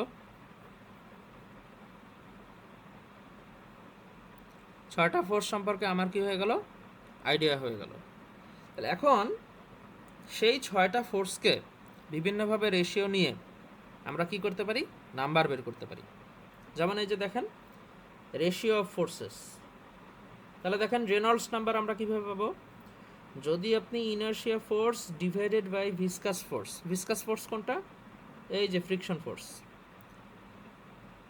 6টা ফোর্স সম্পর্কে আমার কি হয়ে গেল, আইডিয়া হয়ে গেল। তাহলে এখন সেই 6টা ফোর্সকে বিভিন্নভাবে রেশিও নিয়ে আমরা কি করতে পারি, নাম্বার বের করতে পারি। যেমন এই যে দেখেন রেশিও অফ ফোর্সেস, তাহলে দেখেন রেনল্ডস নাম্বার আমরা কীভাবে পাবো, যদি আপনি inertia force divided by viscous force, viscous force কোনটা, এই যে ফ্রিকশন ফোর্স,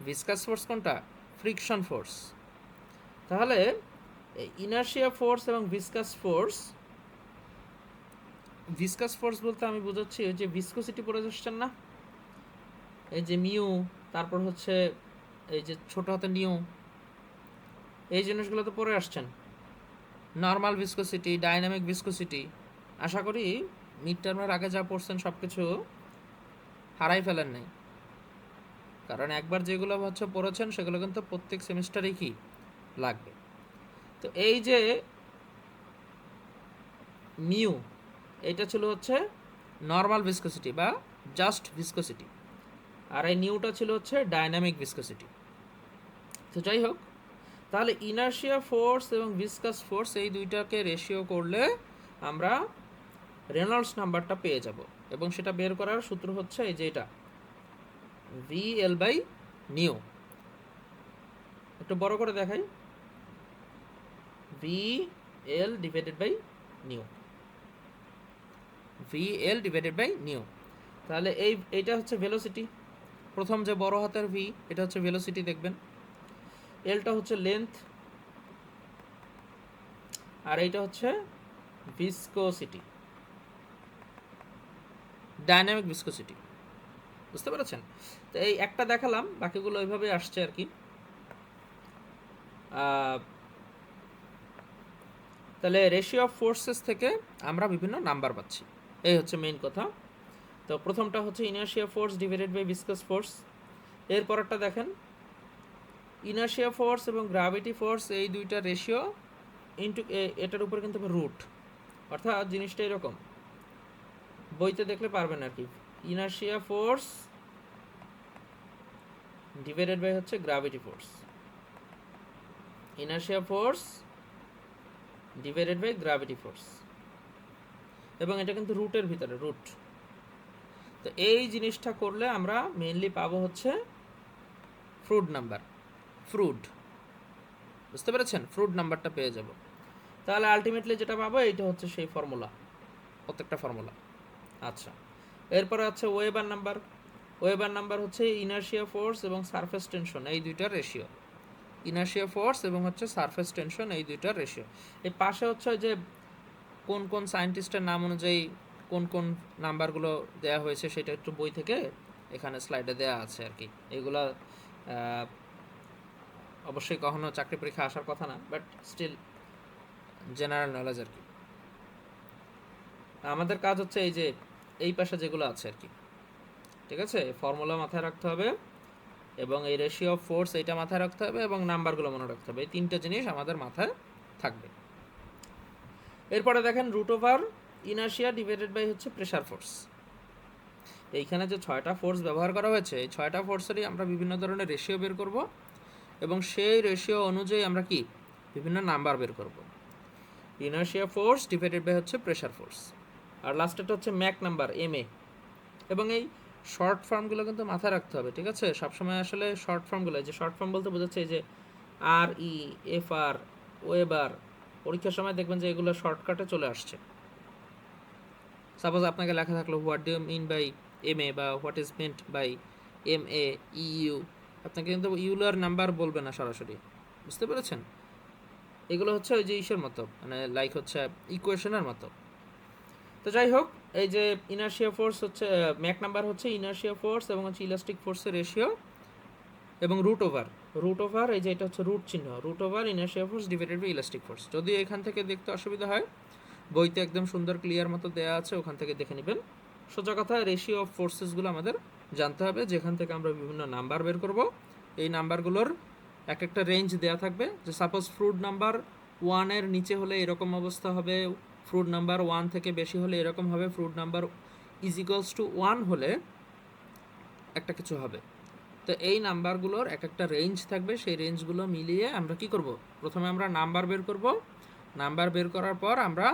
ভিসকাস ফোর্স কোনটা, ফ্রিকশন ফোর্স। তাহলে ইনার্শিয়া ফোর্স এবং ভিসকাস ফোর্স, ভিসকাস ফোর্স বলতে আমি বোঝাচ্ছি যে ভিসকোসিটি পড়ে যাচ্ছেন না, এই যে মিউ, তারপর হচ্ছে এই যে ছোট হাতে নিউ, এই জিনিসগুলো তো পড়ে আসছেন নর্মাল ভিসকোসিটি, ডাইনামিক ভিসকোসিটি। আশা করি মিড টার্মের আগে যা পড়ছেন সব কিছু হারাই ফেলেন নাই, কারণ একবার যেগুলো হচ্ছে পড়েছেন সেগুলো কিন্তু প্রত্যেক সেমিস্টারেই কি লাগবে। তো এই যে মিউ, এটা ছিল হচ্ছে নর্মাল ভিসকোসিটি বা জাস্ট ভিসকোসিটি, আর এই নিউটা ছিল হচ্ছে ডাইনামিক ভিসকোসিটি। তো যাই হোক, তাহলে ইনার্শিয়া ফোর্স এবং ভিসকাস ফোর্স এই দুইটাকে রেশিও করলে আমরা রেনল্ডস নাম্বারটা পেয়ে যাব, এবং সেটা বের করার সূত্র হচ্ছে এই যে এটা VL বাই নিউ। একটু বড় করে দেখাই, VL divided by nu, VL divided by nu. তাহলে এইটা হচ্ছে ভেলোসিটি, প্রথম যে বড় হাতের V এটা হচ্ছে ভেলোসিটি দেখবেন, এলটা হচ্ছে লেন্থ, আর এইটা হচ্ছে ভিসকোসিটি, ডাইনামিক ভিসকোসিটি। বুঝতে পেরেছেন? তো এই একটা দেখালাম, বাকিগুলো ওইভাবে আসছে আর কি। তাহলে রেশিও অফ ফোর্সেস থেকে আমরা বিভিন্ন নাম্বার পাচ্ছি, এই হচ্ছে মেইন কথা। তো প্রথমটা হচ্ছে inertia force divided by viscous force. এরপরটা দেখেন ইনার্শিয়া ফোর্স এবং গ্র্যাভিটি ফোর্স এই দুইটা রেশিও ইন্টু এটার উপরে কিন্তু রুট, অর্থাৎ জিনিসটা এরকম, বইতে দেখলে পারবেন আর কি। ইনার্শিয়া ফোর্স ডিভাইডেড বাই হচ্ছে gravity force, inertia force divided by gravity force, এবং এটা কিন্তু রুটের ভিতরে রুট। তো এই জিনিসটা করলে আমরা মেইনলি পাবো হচ্ছে ফ্রুট নাম্বার, ফ্রুট। বুঝতে পেরেছেন? ফ্রুট নাম্বারটা পেয়ে যাব। তাহলে আলটিমেটলি যেটা পাবো এইটা হচ্ছে সেই ফর্মুলা, প্রত্যেকটা ফর্মুলা। আচ্ছা, এরপরে আছে ওয়েবার নাম্বার। ওয়েবার নাম্বার হচ্ছে ইনার্শিয়া ফোর্স এবং সারফেস টেনশন এই দুইটার রেশিও, ইনার্শিয়া ফোর্স এবং হচ্ছে সারফেস টেনশন এই দুইটার রেশিও। এই পাশে হচ্ছে যে কোন কোন সায়েন্টিস্টের নাম অনুযায়ী কোন কোন নাম্বারগুলো দেয়া হয়েছে সেটা একটু বই থেকে এখানে স্লাইডে দেয়া আছে আর কি। এগুলা অবশ্যই কখনো চাকরি পরীক্ষা আসার কথা না, বাট স্টিল জেনারেল নলেজ আর কি। আমাদের কাজ হচ্ছে এই যে এই পাশে যেগুলো আছে আর কি, ঠিক আছে? ফর্মুলা মাথায় রাখতে হবে, এবং এই রেশিও অফ ফোর্স এইটা মাথায় রাখতে হবে, এবং নাম্বারগুলো মনে রাখতে হবে। এই তিনটা জিনিস আমাদের মাথায় থাকবে। এরপরে দেখেন root over inertia divided by হচ্ছে প্রেশার ফোর্স। এইখানে যে 6টা ফোর্স ব্যবহার করা হয়েছে, এই 6টা ফোর্সেরই আমরা বিভিন্ন ধরনের রেশিও বের করব, এবং সেই রেশিও অনুযায়ী আমরা কি বিভিন্ন নাম্বার বের করব। ইনার্শিয়া ফোর্স ডিভাইডেড বাই হচ্ছে প্রেশার ফোর্স, আর লাস্টেরটা হচ্ছে ম্যাক নাম্বার MA। এবং এই শর্ট ফর্মগুলো কিন্তু মাথায় রাখতে হবে, ঠিক আছে? সবসময় আসলে শর্ট ফর্মগুলো, যে শর্ট ফর্ম বলতে বোঝাচ্ছে এই যে RE, FR, ওয়েবার, পরীক্ষার সময় দেখবেন যে এগুলো শর্টকাটে চলে আসছে। সাপোজ আপনাকে লেখা থাকলো what do you mean by MA বা what is meant by MA EU, আপনাকে কিন্তু ইউলার নাম্বার বলবে না সরাসরি। বুঝতে পেরেছেন? এগুলো হচ্ছে ওই যে ইসের মতো, মানে লাইক হচ্ছে ইকুয়েশনের মতো। তো যাই হোক, এই যে ইনার্শিয়া ফোর্স হচ্ছে ম্যাক নাম্বার হচ্ছে ইনার্শিয়া ফোর্স এবং হচ্ছে ইলাস্টিক ফোর্সের রেশিও, এবং রুট ওভার এই যে এটা হচ্ছে রুট চিহ্ন, root over inertia force divided by elastic force. যদি এখান থেকে দেখতে অসুবিধা হয়, বইতে একদম সুন্দর ক্লিয়ার মতো দেওয়া আছে, ওখান থেকে দেখে নেবেন। সোজা কথা রেশিও অফ ফোর্সেসগুলো আমাদের জানতে হবে, যেখান থেকে আমরা বিভিন্ন নাম্বার বের করব। এই নাম্বারগুলোর এক একটা রেঞ্জ দেওয়া থাকবে, যে সাপোজ ফ্রুট নাম্বার 1-এর নিচে হলে এরকম অবস্থা হবে, ফ্রুট নাম্বার 1 থেকে বেশি হলে এরকম হবে, fruit number is equals two 1 হলে একটা কিছু হবে। তো এই নাম্বারগুলোর এক একটা রেঞ্জ থাকবে, সেই রেঞ্জগুলো মিলিয়ে আমরা কি করব, প্রথমে আমরা নাম্বার বের করব। নাম্বার বের করার পর আমরা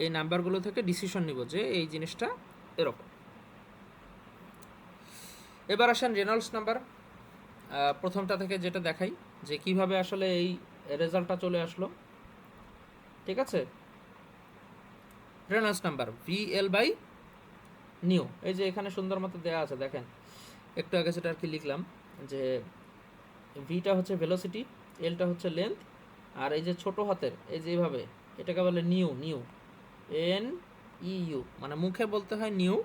এই নাম্বারগুলো থেকে ডিসিশন নিব যে এই জিনিসটা এরকম। এবার আসেন রেনল্ডস নাম্বার। প্রথমটা থেকে যেটা দেখাই যে কিভাবে আসলে এই রেজাল্টটা চলে আসলো, ঠিক আছে? Reynolds number VL by nu, এই যে এখানে সুন্দর মতো দেওয়া আছে, দেখেন একটু আগে সেটা আর কি লিখলাম, যে ভিটা হচ্ছে ভেলোসিটি, এলটা হচ্ছে লেন্থ, আর এই যে ছোট হাতের এই যে এইভাবে এটাকে বলে নিউ NEU, মানে মুখে বলতে হয় নিউ,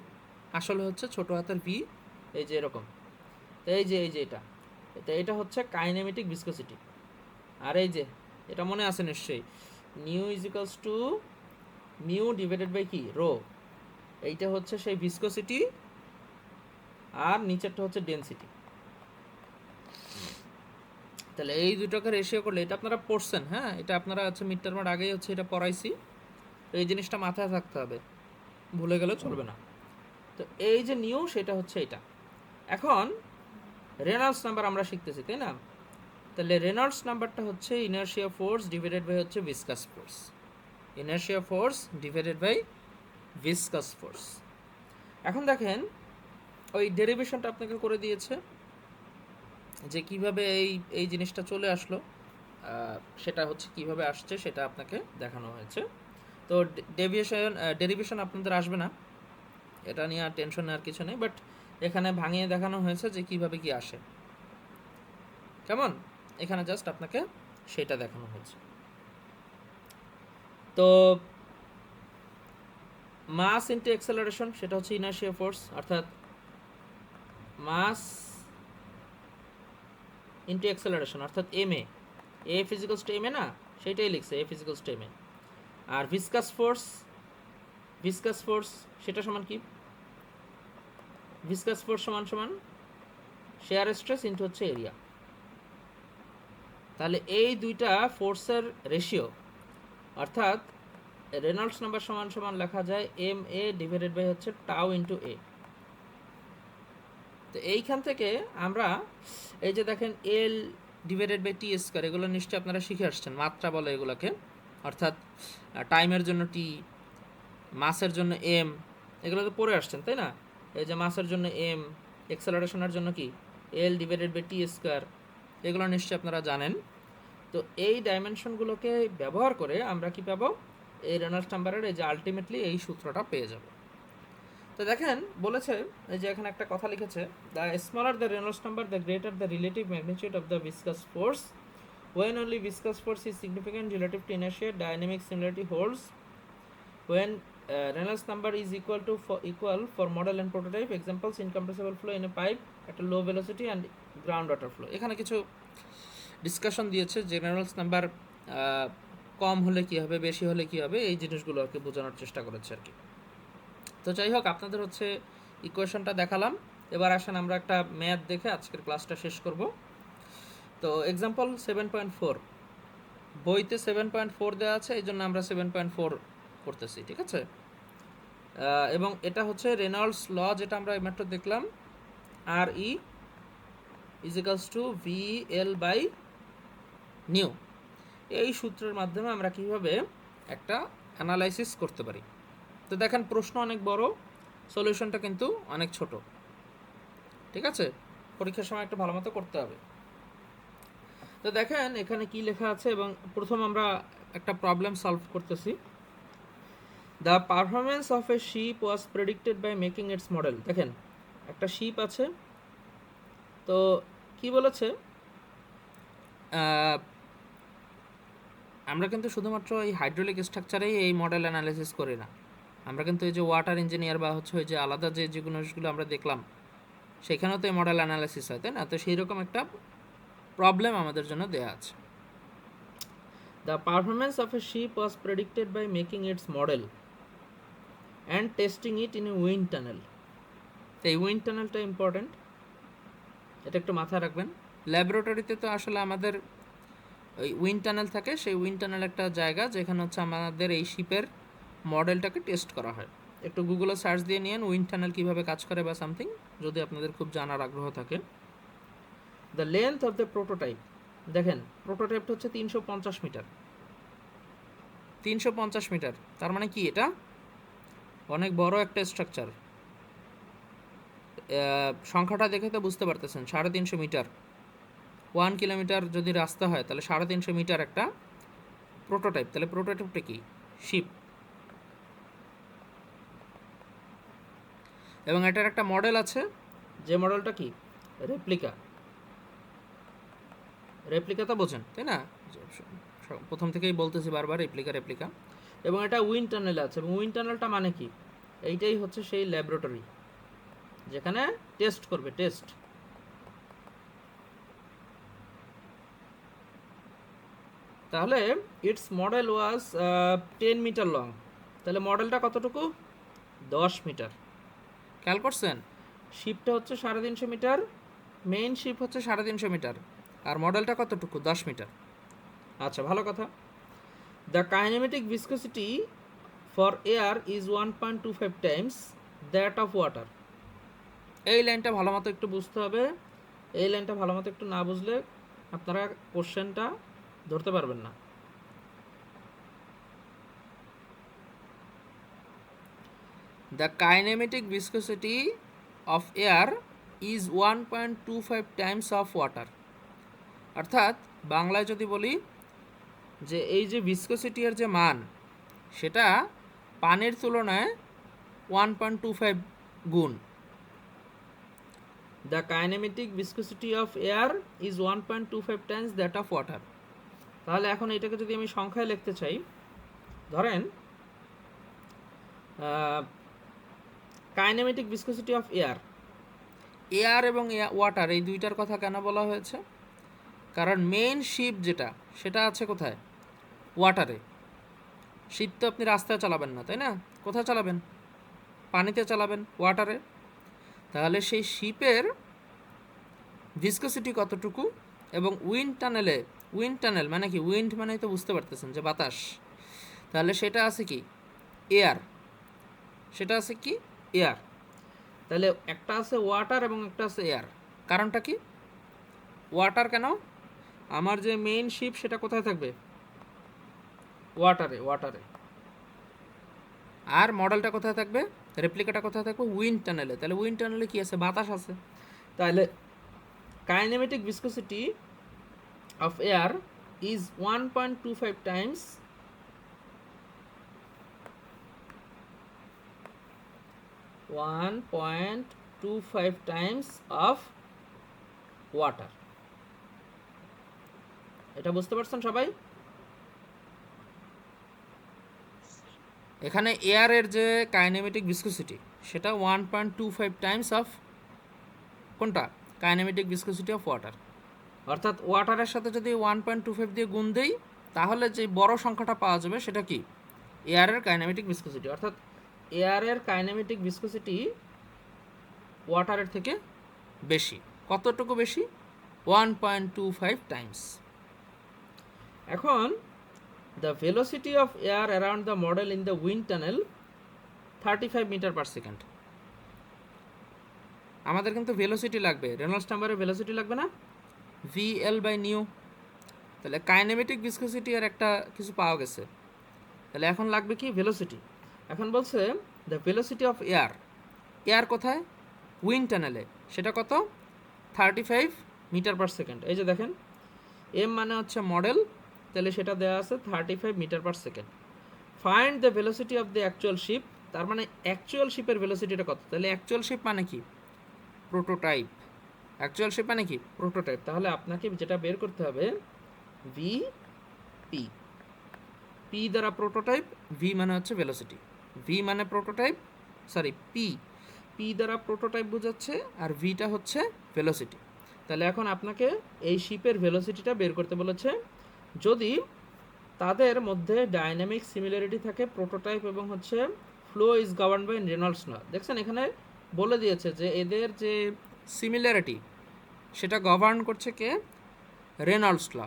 আসলে হচ্ছে ছোট হাতের V, এই যে এরকম। তো এই যে এটা, তো এটা হচ্ছে কাইনেমেটিক ভিসকোসিটি। আর এই যে এটা মনে আছে নিশ্চয়ই, nu is equals to mu divided by কি রো। এইটা হচ্ছে সেই ভিসকোসিটি আর নিচেরটা হচ্ছে ডেনসিটি। তাহলে এই দুটোকে রেশিও করলে, এটা আপনারা পড়ছেন, হ্যাঁ, এটা আপনারা হচ্ছে মিড টার্মের আগেই হচ্ছে এটা পড়াইছি। তো এই জিনিসটা মাথায় থাকতে হবে, ভুলে গেলে চলবে না। তো এই যে নিউ, সেটা হচ্ছে এটা। এখন রেনল্ডস নাম্বার আমরা শিখতেছি, তাই না? তাহলে রেনল্ডস নাম্বারটা হচ্ছে ইনার্শিয়া ফোর্স ডিভাইডেড বাই হচ্ছে viscous force. Inertia force divided by viscous force. এখন দেখেন ওই ডেরিভেশনটা আপনাকে করে দিয়েছে যে কিভাবে এই জিনিসটা চলে আসলো, সেটা হচ্ছে কিভাবে আসছে সেটা আপনাকে দেখানো হয়েছে। তো ডেরিভেশন আপনাদের আসবে না, এটা নিয়ে আর টেনশন নেওয়ার কিছু নেই, বাট এখানে ভাঙিয়ে দেখানো হয়েছে যে কিভাবে কি আসে। কেমন? এখানে জাস্ট আপনাকে সেটা দেখানো হয়েছে। তো মাস ইনটু অ্যাক্সেলারেশন, সেটা হচ্ছে ইনার্শিয়া ফোর্স, অর্থাৎ মাস ইনটু অ্যাক্সেলারেশন অর্থাৎ M A ফিজিক্যালস two M A না, সেটাই লিখছে এ ফিজিক্যালস two M A. R viscous force সেটা সমান কি? ভিসকাস ফোর্স সমান সমান শেয়ার স্ট্রেস ইনটু হচ্ছে এরিয়া। তাহলে এই দুইটা ফোর্সের রেশিও, অর্থাৎ রেনল্ডস নাম্বার সমান সমান লেখা যায় এম এ ডিভাইডেড বাই হচ্ছে টাউ ইনটু এ। তো এইখান থেকে আমরা এই যে দেখেন L divided by T square, এগুলো নিশ্চয়ই আপনারা শিখে আসছেন, মাত্রা বলে এগুলোকে, অর্থাৎ টাইমের জন্য টি, মাসের জন্য এম, এগুলো তো পড়ে আসছেন তাই না? এই যে মাসের জন্য এম, এক্সেলারেশনের জন্য কি L divided by T square, এগুলো নিশ্চয়ই আপনারা জানেন। তো এই ডাইমেনশনগুলোকে ব্যবহার করে আমরা কি পাবো? এই রেনল্ডস নাম্বারের এই যে আলটিমেটলি এই সূত্রটা পেয়ে যাব। তো দেখেন বলেছে, এই যে এখানে একটা কথা লিখেছে, the smaller the Reynolds number the greater the relative magnitude of the viscous force, when only viscous force is significant relative to inertia, dynamic similarity holds. When Reynolds number is equal for model and prototype, examples incompressible flow in a pipe at a low velocity and groundwater flow. এখানে কিছু discussion দিয়েছে যে Reynolds number কম হলে কি হবে, বেশি হলে কি হবে, এই জিনিসগুলো আর কি বোঝানোর চেষ্টা করেছে আর কি। তো যাই হোক, আপনাদের হচ্ছে ইকুয়েশনটা দেখালাম। এবার আসেন আমরা একটা ম্যাথ দেখে আজকের ক্লাসটা শেষ করব। তো এক্সাম্পল 7.4, বইতে 7.4 দেওয়া আছে, এই জন্য আমরা 7.4 করতেছি, ঠিক আছে? এবং এটা হচ্ছে রেনল্ডস ল, যেটা আমরা এইমাত্র দেখলাম, R e is equals to V L by nu. এই সূত্রের মাধ্যমে আমরা কিভাবে একটা অ্যানালাইসিস করতে পারি। তো দেখেন প্রশ্ন অনেক বড়, সলিউশনটা কিন্তু অনেক ছোট, ঠিক আছে? পরীক্ষার সময় একটু ভালো মতো করতে হবে। তো দেখেন এখানে কি লেখা আছে, এবং প্রথম আমরা একটা প্রবলেম সলভ করতেছি। The performance of a ship was predicted by making its model. দেখেন একটা শিপ আছে, তো কি বলেছে, আমরা কিন্তু শুধুমাত্র এই হাইড্রোলিক স্ট্রাকচারেই এই মডেল অ্যানালাইসিস করি না, আমরা কিন্তু এই যে ওয়াটার ইঞ্জিনিয়ার বা হচ্ছে ওই যে আলাদা যে জিনিসগুলো আমরা দেখলাম সেখানেও তো এই মডেল অ্যানালাইসিস হয়, তাই না? তো সেই রকম একটা প্রবলেম আমাদের জন্য দেওয়া আছে। The performance of a ship was predicted by making its model and testing it in a wind tunnel. তো এই উইন্ড টানেলটা ইম্পর্ট্যান্ট, এটা একটু মাথায় রাখবেন। ল্যাবরেটরিতে তো আসলে আমাদের ওই উইন্ড টানেল থাকে, সেই উইন্ড টানেল একটা জায়গা যেখানে হচ্ছে আমাদের এই শিপের মডেলটাকে টেস্ট করা হয়। একটু গুগলে সার্চ দিয়ে নিন উইন্ড টানেল কীভাবে কাজ করে বা সামথিং, যদি আপনাদের খুব জানার আগ্রহ থাকে। The length of the prototype, দেখেন প্রোটোটাইপটা হচ্ছে 350 মিটার। 350 মিটার তার মানে কি, এটা অনেক বড় একটা স্ট্রাকচার। সংখ্যাটা দেখে তো বুঝতে পারতেছেন, 350 মিটার, 1 কিলোমিটার যদি রাস্তা হয় তাহলে 350 মিটার একটা প্রোটোটাইপ। তাহলে প্রোটোটাইপটা কি? শিপ। এবং এটার একটা মডেল আছে, যে মডেলটা কি? রেপ্লিকা। রেপ্লিকা তো বোঝেন তাই না? প্রথম থেকেই বলতেছি বারবার, রেপ্লিকা। এবং এটা উইন্ড টানেল আছে, এবং উইন্ড টানেলটা মানে কি? এইটাই হচ্ছে সেই ল্যাবরেটরি যেখানে টেস্ট করবে, টেস্ট। তাহলে its model was 10 metre long, তাহলে মডেলটা কতটুকু? 10 মিটার। খেয়াল করছেন, শিপটা হচ্ছে 350 মিটার, মেইন শিপ হচ্ছে 350 মিটার, আর মডেলটা কতটুকু? 10 মিটার। আচ্ছা, ভালো কথা। The kinematic viscosity for air is 1.25 Times that of water. এই লাইনটা ভালো মতো একটু বুঝতে হবে, এই লাইনটা ভালো মতো একটু না বুঝলে আপনারা কোশ্চেনটা ধরতে পারবেন না। The kinematic viscosity of air is 1.25 times of water. অর্থাৎ বাংলায় যদি বলি যে এই যে ভিসকোসিটি এর যে মান, সেটা পানির তুলনায় 1.25 গুণ। The kinematic viscosity of air is 1.25 times that of water. তাহলে এখন এটাকে যদি আমি সংখ্যায় লিখতে চাই, ধরেন kinematic viscosity of air, air এবং ওয়াটার এই দুইটার কথা কেন বলা হয়েছে? কারণ মেইন শিপ যেটা, সেটা আছে কোথায়? ওয়াটারে। শিপ তো আপনি রাস্তায় চালাবেন না, তাই না? কোথায় চালাবেন? পানিতে চালাবেন, ওয়াটারে। তাহলে সেই শিপের ভিসকোসিটি কতটুকু, এবং উইন্ড টানেল মানে কি? উইন্ড মানে তো বুঝতে পারতেছেন যে বাতাস, তাহলে সেটা আছে কি? এয়ার। সেটা আছে কি? এয়ার। তাহলে একটা আছে ওয়াটার এবং একটা আছে এয়ার। কারণটা কি? ওয়াটার কেন? আমার যে মেইন শিপ সেটা কোথায় থাকবে? ওয়াটারে। আর মডেলটা কোথায় থাকবে? রেপ্লিকাটা কোথায় থাকবে? উইন্ড টানেলে। তাহলে উইন্ড টানেলে কি আছে? বাতাস আছে। তাহলে kinematic viscosity of air is 1.25 Times of water. এটা বুঝতে পারছেন সবাই? এখানে এয়ারের যে কাইনেমেটিক ভিসকোসিটি, সেটা 1.25 টাইমস অফ কোনটা? Kinematic viscosity of water. অর্থাৎ ওয়াটারের সাথে যদি 1.25 দিয়ে গুণ দেই, তাহলে যে বড় সংখ্যাটা পাওয়া যাবে সেটা কি? এয়ারের কাইনেমেটিক ভিসকোসিটি। অর্থাৎ এয়ারের কাইনেমেটিক ভিসকোসিটি ওয়াটারের থেকে বেশি। কতটুকু বেশি? 1.25 টাইমস। এখন the velocity of air around the model in the wind tunnel 35 metre per second. আমাদের কিন্তু ভেলোসিটি লাগবে, রেনল্ডস নাম্বারের ভেলোসিটি লাগবে না? VL by nu. তাহলে কাইনেমেটিক ভিসকোসিটি আর একটা কিছু পাওয়া গেছে, তাহলে এখন লাগবে কি? ভেলোসিটি। এখন বলছে দ্য ভেলোসিটি অফ এয়ার কোথায়? উইন্ড টানেলে। সেটা কত? 35 মিটার পার সেকেন্ড। এই যে দেখেন, এম মানে হচ্ছে মডেল, তাহলে সেটা দেওয়া আছে 35 metre per second. Find the velocity of the actual ship. তার মানে অ্যাকচুয়াল শিপের ভেলোসিটিটা কত? তাহলে অ্যাকচুয়াল শিপ মানে কি? প্রোটোটাইপ। অ্যাকচুয়াল শিপ মানে কি? প্রোটোটাইপ। তাহলে আপনাকে যেটা বের করতে হবে VP। পি দ্বারা প্রোটোটাইপ, ভি মানে হচ্ছে ভেলোসিটি। ভি মানে প্রোটোটাইপ, পি দ্বারা প্রোটোটাইপ বোঝাচ্ছে, আর ভিটা হচ্ছে ভেলোসিটি। তাহলে এখন আপনাকে এই শিপের ভেলোসিটিটা বের করতে বলেছে যদি তাদের মধ্যে ডাইনামিক সিমিলারিটি থাকে, প্রোটোটাইপ এবং হচ্ছে flow is govern by Reynolds law. দেখছেন এখানে বলে দিয়েছে যে এদের যে সিমিলারিটি সেটা গভর্ন করছে কে? রেনল্ডস ল।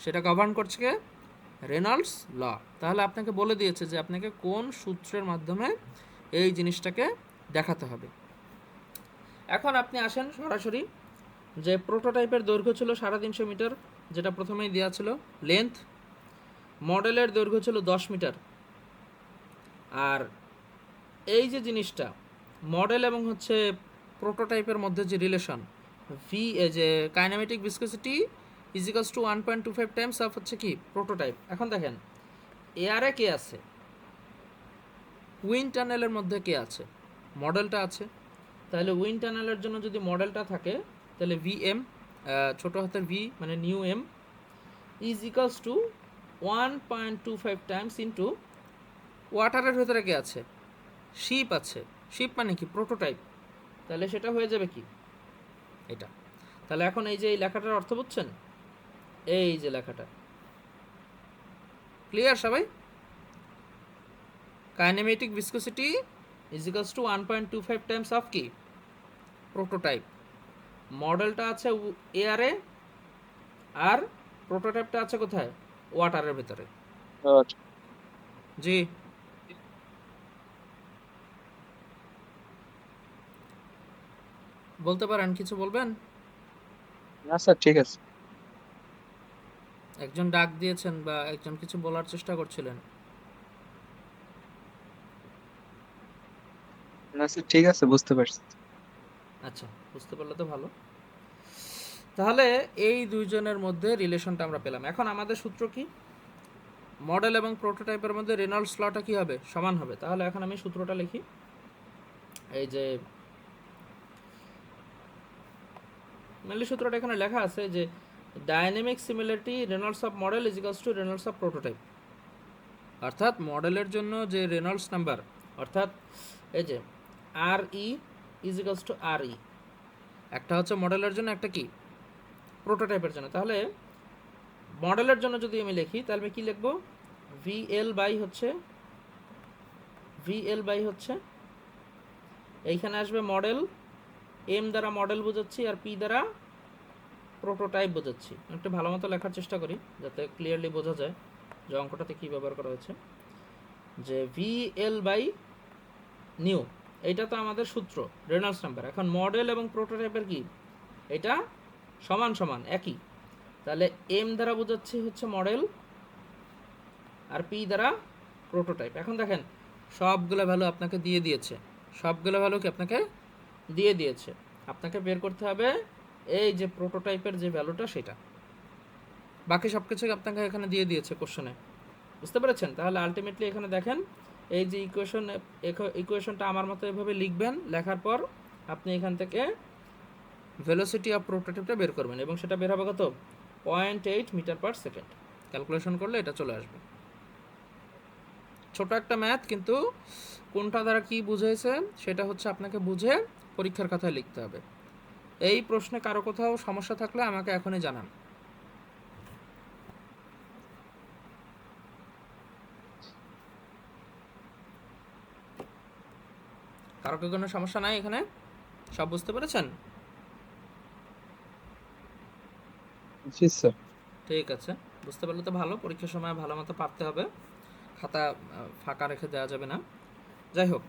সেটা গভর্ন করছে কে? রেনল্ডস ল। তাহলে আপনাকে বলে দিয়েছে যে আপনাকে কোন সূত্রের মাধ্যমে এই জিনিসটাকে দেখাতে হবে। এখন আপনি আসেন সরাসরি, যে প্রোটোটাইপের দৈর্ঘ্য ছিল 350 মিটার, যেটা প্রথমেই দেওয়া ছিল লেন্থ। মডেলের দৈর্ঘ্য ছিল 10 মিটার। আর এই যে জিনিসটা মডেল এবং হচ্ছে প্রোটোটাইপের মধ্যে যে রিলেশন, ভি যে kinematic viscosity is equals to 1.25 Times of হচ্ছে কি? প্রোটোটাইপ। এখন দেখেন এয়ারে কে আছে? উইন্ড টানেলের মধ্যে কে আছে? মডেলটা আছে। তাহলে উইন্ড টানেলের জন্য যদি মডেলটা থাকে, তাহলে VM ছোটো হাতের ভি মানে nu M is equals to 1.25 times into ওয়াটারের ভেতরে কে আছে? শিপ আছে। শিপ মানে কি? প্রোটোটাইপ। তাহলে সেটা হয়ে যাবে কি? এটা। তাহলে এখন এই যে এই লেখাটার অর্থ বুঝছেন? এই যে লেখাটা, ক্লিয়ার সবাই? Kinematic viscosity is equals two 1.25 Times of কি প্রোটোটাইপ। মডেলটা আছে এয়ারে আর প্রোটোটাইপটা আছে কোথায়? ওয়াটারের ভিতরে। আচ্ছা। জি, বলতে পারেন, কিছু বলবেন? না স্যার, ঠিক আছে। একজন ডাক দিয়েছেন বা একজন কিছু বলার চেষ্টা করছিলেন। না স্যার, ঠিক আছে, বুঝতে পারছি। আচ্ছা, বুঝতে পারলে তো ভালো। তাহলে এই দুইজনের মধ্যে রিলেশনটা আমরা পেলাম। এখন আমাদের সূত্র কি? মডেল এবং প্রোটোটাইপের মধ্যে রেনল্ডস লটা কি হবে? সমান হবে। তাহলে এখন আমি সূত্রটা লিখি। এই যে মেনলি সূত্রটা এখানে লেখা আছে যে dynamic similarity Reynolds of model is equals two Reynolds of prototype. অর্থাৎ মডেলের জন্য যে রেনল্ডস নাম্বার, অর্থাৎ এই যে আর ই ইজ ইকুয়ালস টু আর ই, একটা হচ্ছে মডেলের জন্য, একটা কি প্রোটোটাইপের জন্য। তাহলে মডেলের জন্য যদি আমি লিখি তাহলে আমি কি লিখব? ভিএল বাই হচ্ছে এইখানে আসবে মডেল, এম দ্বারা মডেল বোঝাচ্ছি আর পি দ্বারা প্রোটোটাইপ বোঝাচ্ছি। একটু ভালো মতো লেখার চেষ্টা করি যাতে ক্লিয়ারলি বোঝা যায় যে অঙ্কটাতে কী ব্যবহার করা হয়েছে। যে ভিএল বাই নিউ, এইটা তো আমাদের সূত্র, রেনল্ডস নাম্বার। এখন মডেল এবং প্রোটোটাইপের কি এটা সমান সমান একই। তাহলে এম দ্বারা বোঝাচ্ছি হচ্ছে মডেল আর পি দ্বারা প্রোটোটাইপ। এখন দেখেন সবগুলো ভ্যালু আপনাকে দিয়ে দিয়েছে, সবগুলো ভ্যালু কি আপনাকে দিয়ে দিয়েছে। আপনাকে বের করতে হবে এই যে প্রোটোটাইপের যে ভ্যালুটা সেটা। বাকি সব কিছু আপনাকে এখানে দিয়ে দিয়েছে কোশ্চেনে, বুঝতে পেরেছেন? তাহলে আলটিমেটলি এখানে দেখেন এই যে ইকুয়েশনটা আমার মতো এভাবে লিখবেন। লেখার পর আপনি এখান থেকে ভেলোসিটি অফ প্রোটোটাইপটা বের করবেন এবং সেটা বের হবে কত? 0.8 মিটার পার সেকেন্ড। ক্যালকুলেশন করলে এটা চলে আসবে। ছোট একটা ম্যাথ, কিন্তু কোনটা দ্বারা কি বুঝেছে সেটা হচ্ছে আপনাকে বুঝে পরীক্ষার খাতায় লিখতে হবে। এই প্রশ্নে কারো কোথাও সমস্যা থাকলে আমাকে এখনই জানান। কারো কি কোনো সমস্যা নাই এখানে? সব বুঝতে পেরেছেন? জি স্যার। ঠিক আছে, বুঝতে পারলে তো ভালো। পরীক্ষার সময় ভালো মতো পারতে হবে, খাতা ফাঁকা রেখে দেওয়া যাবে না। যাই হোক,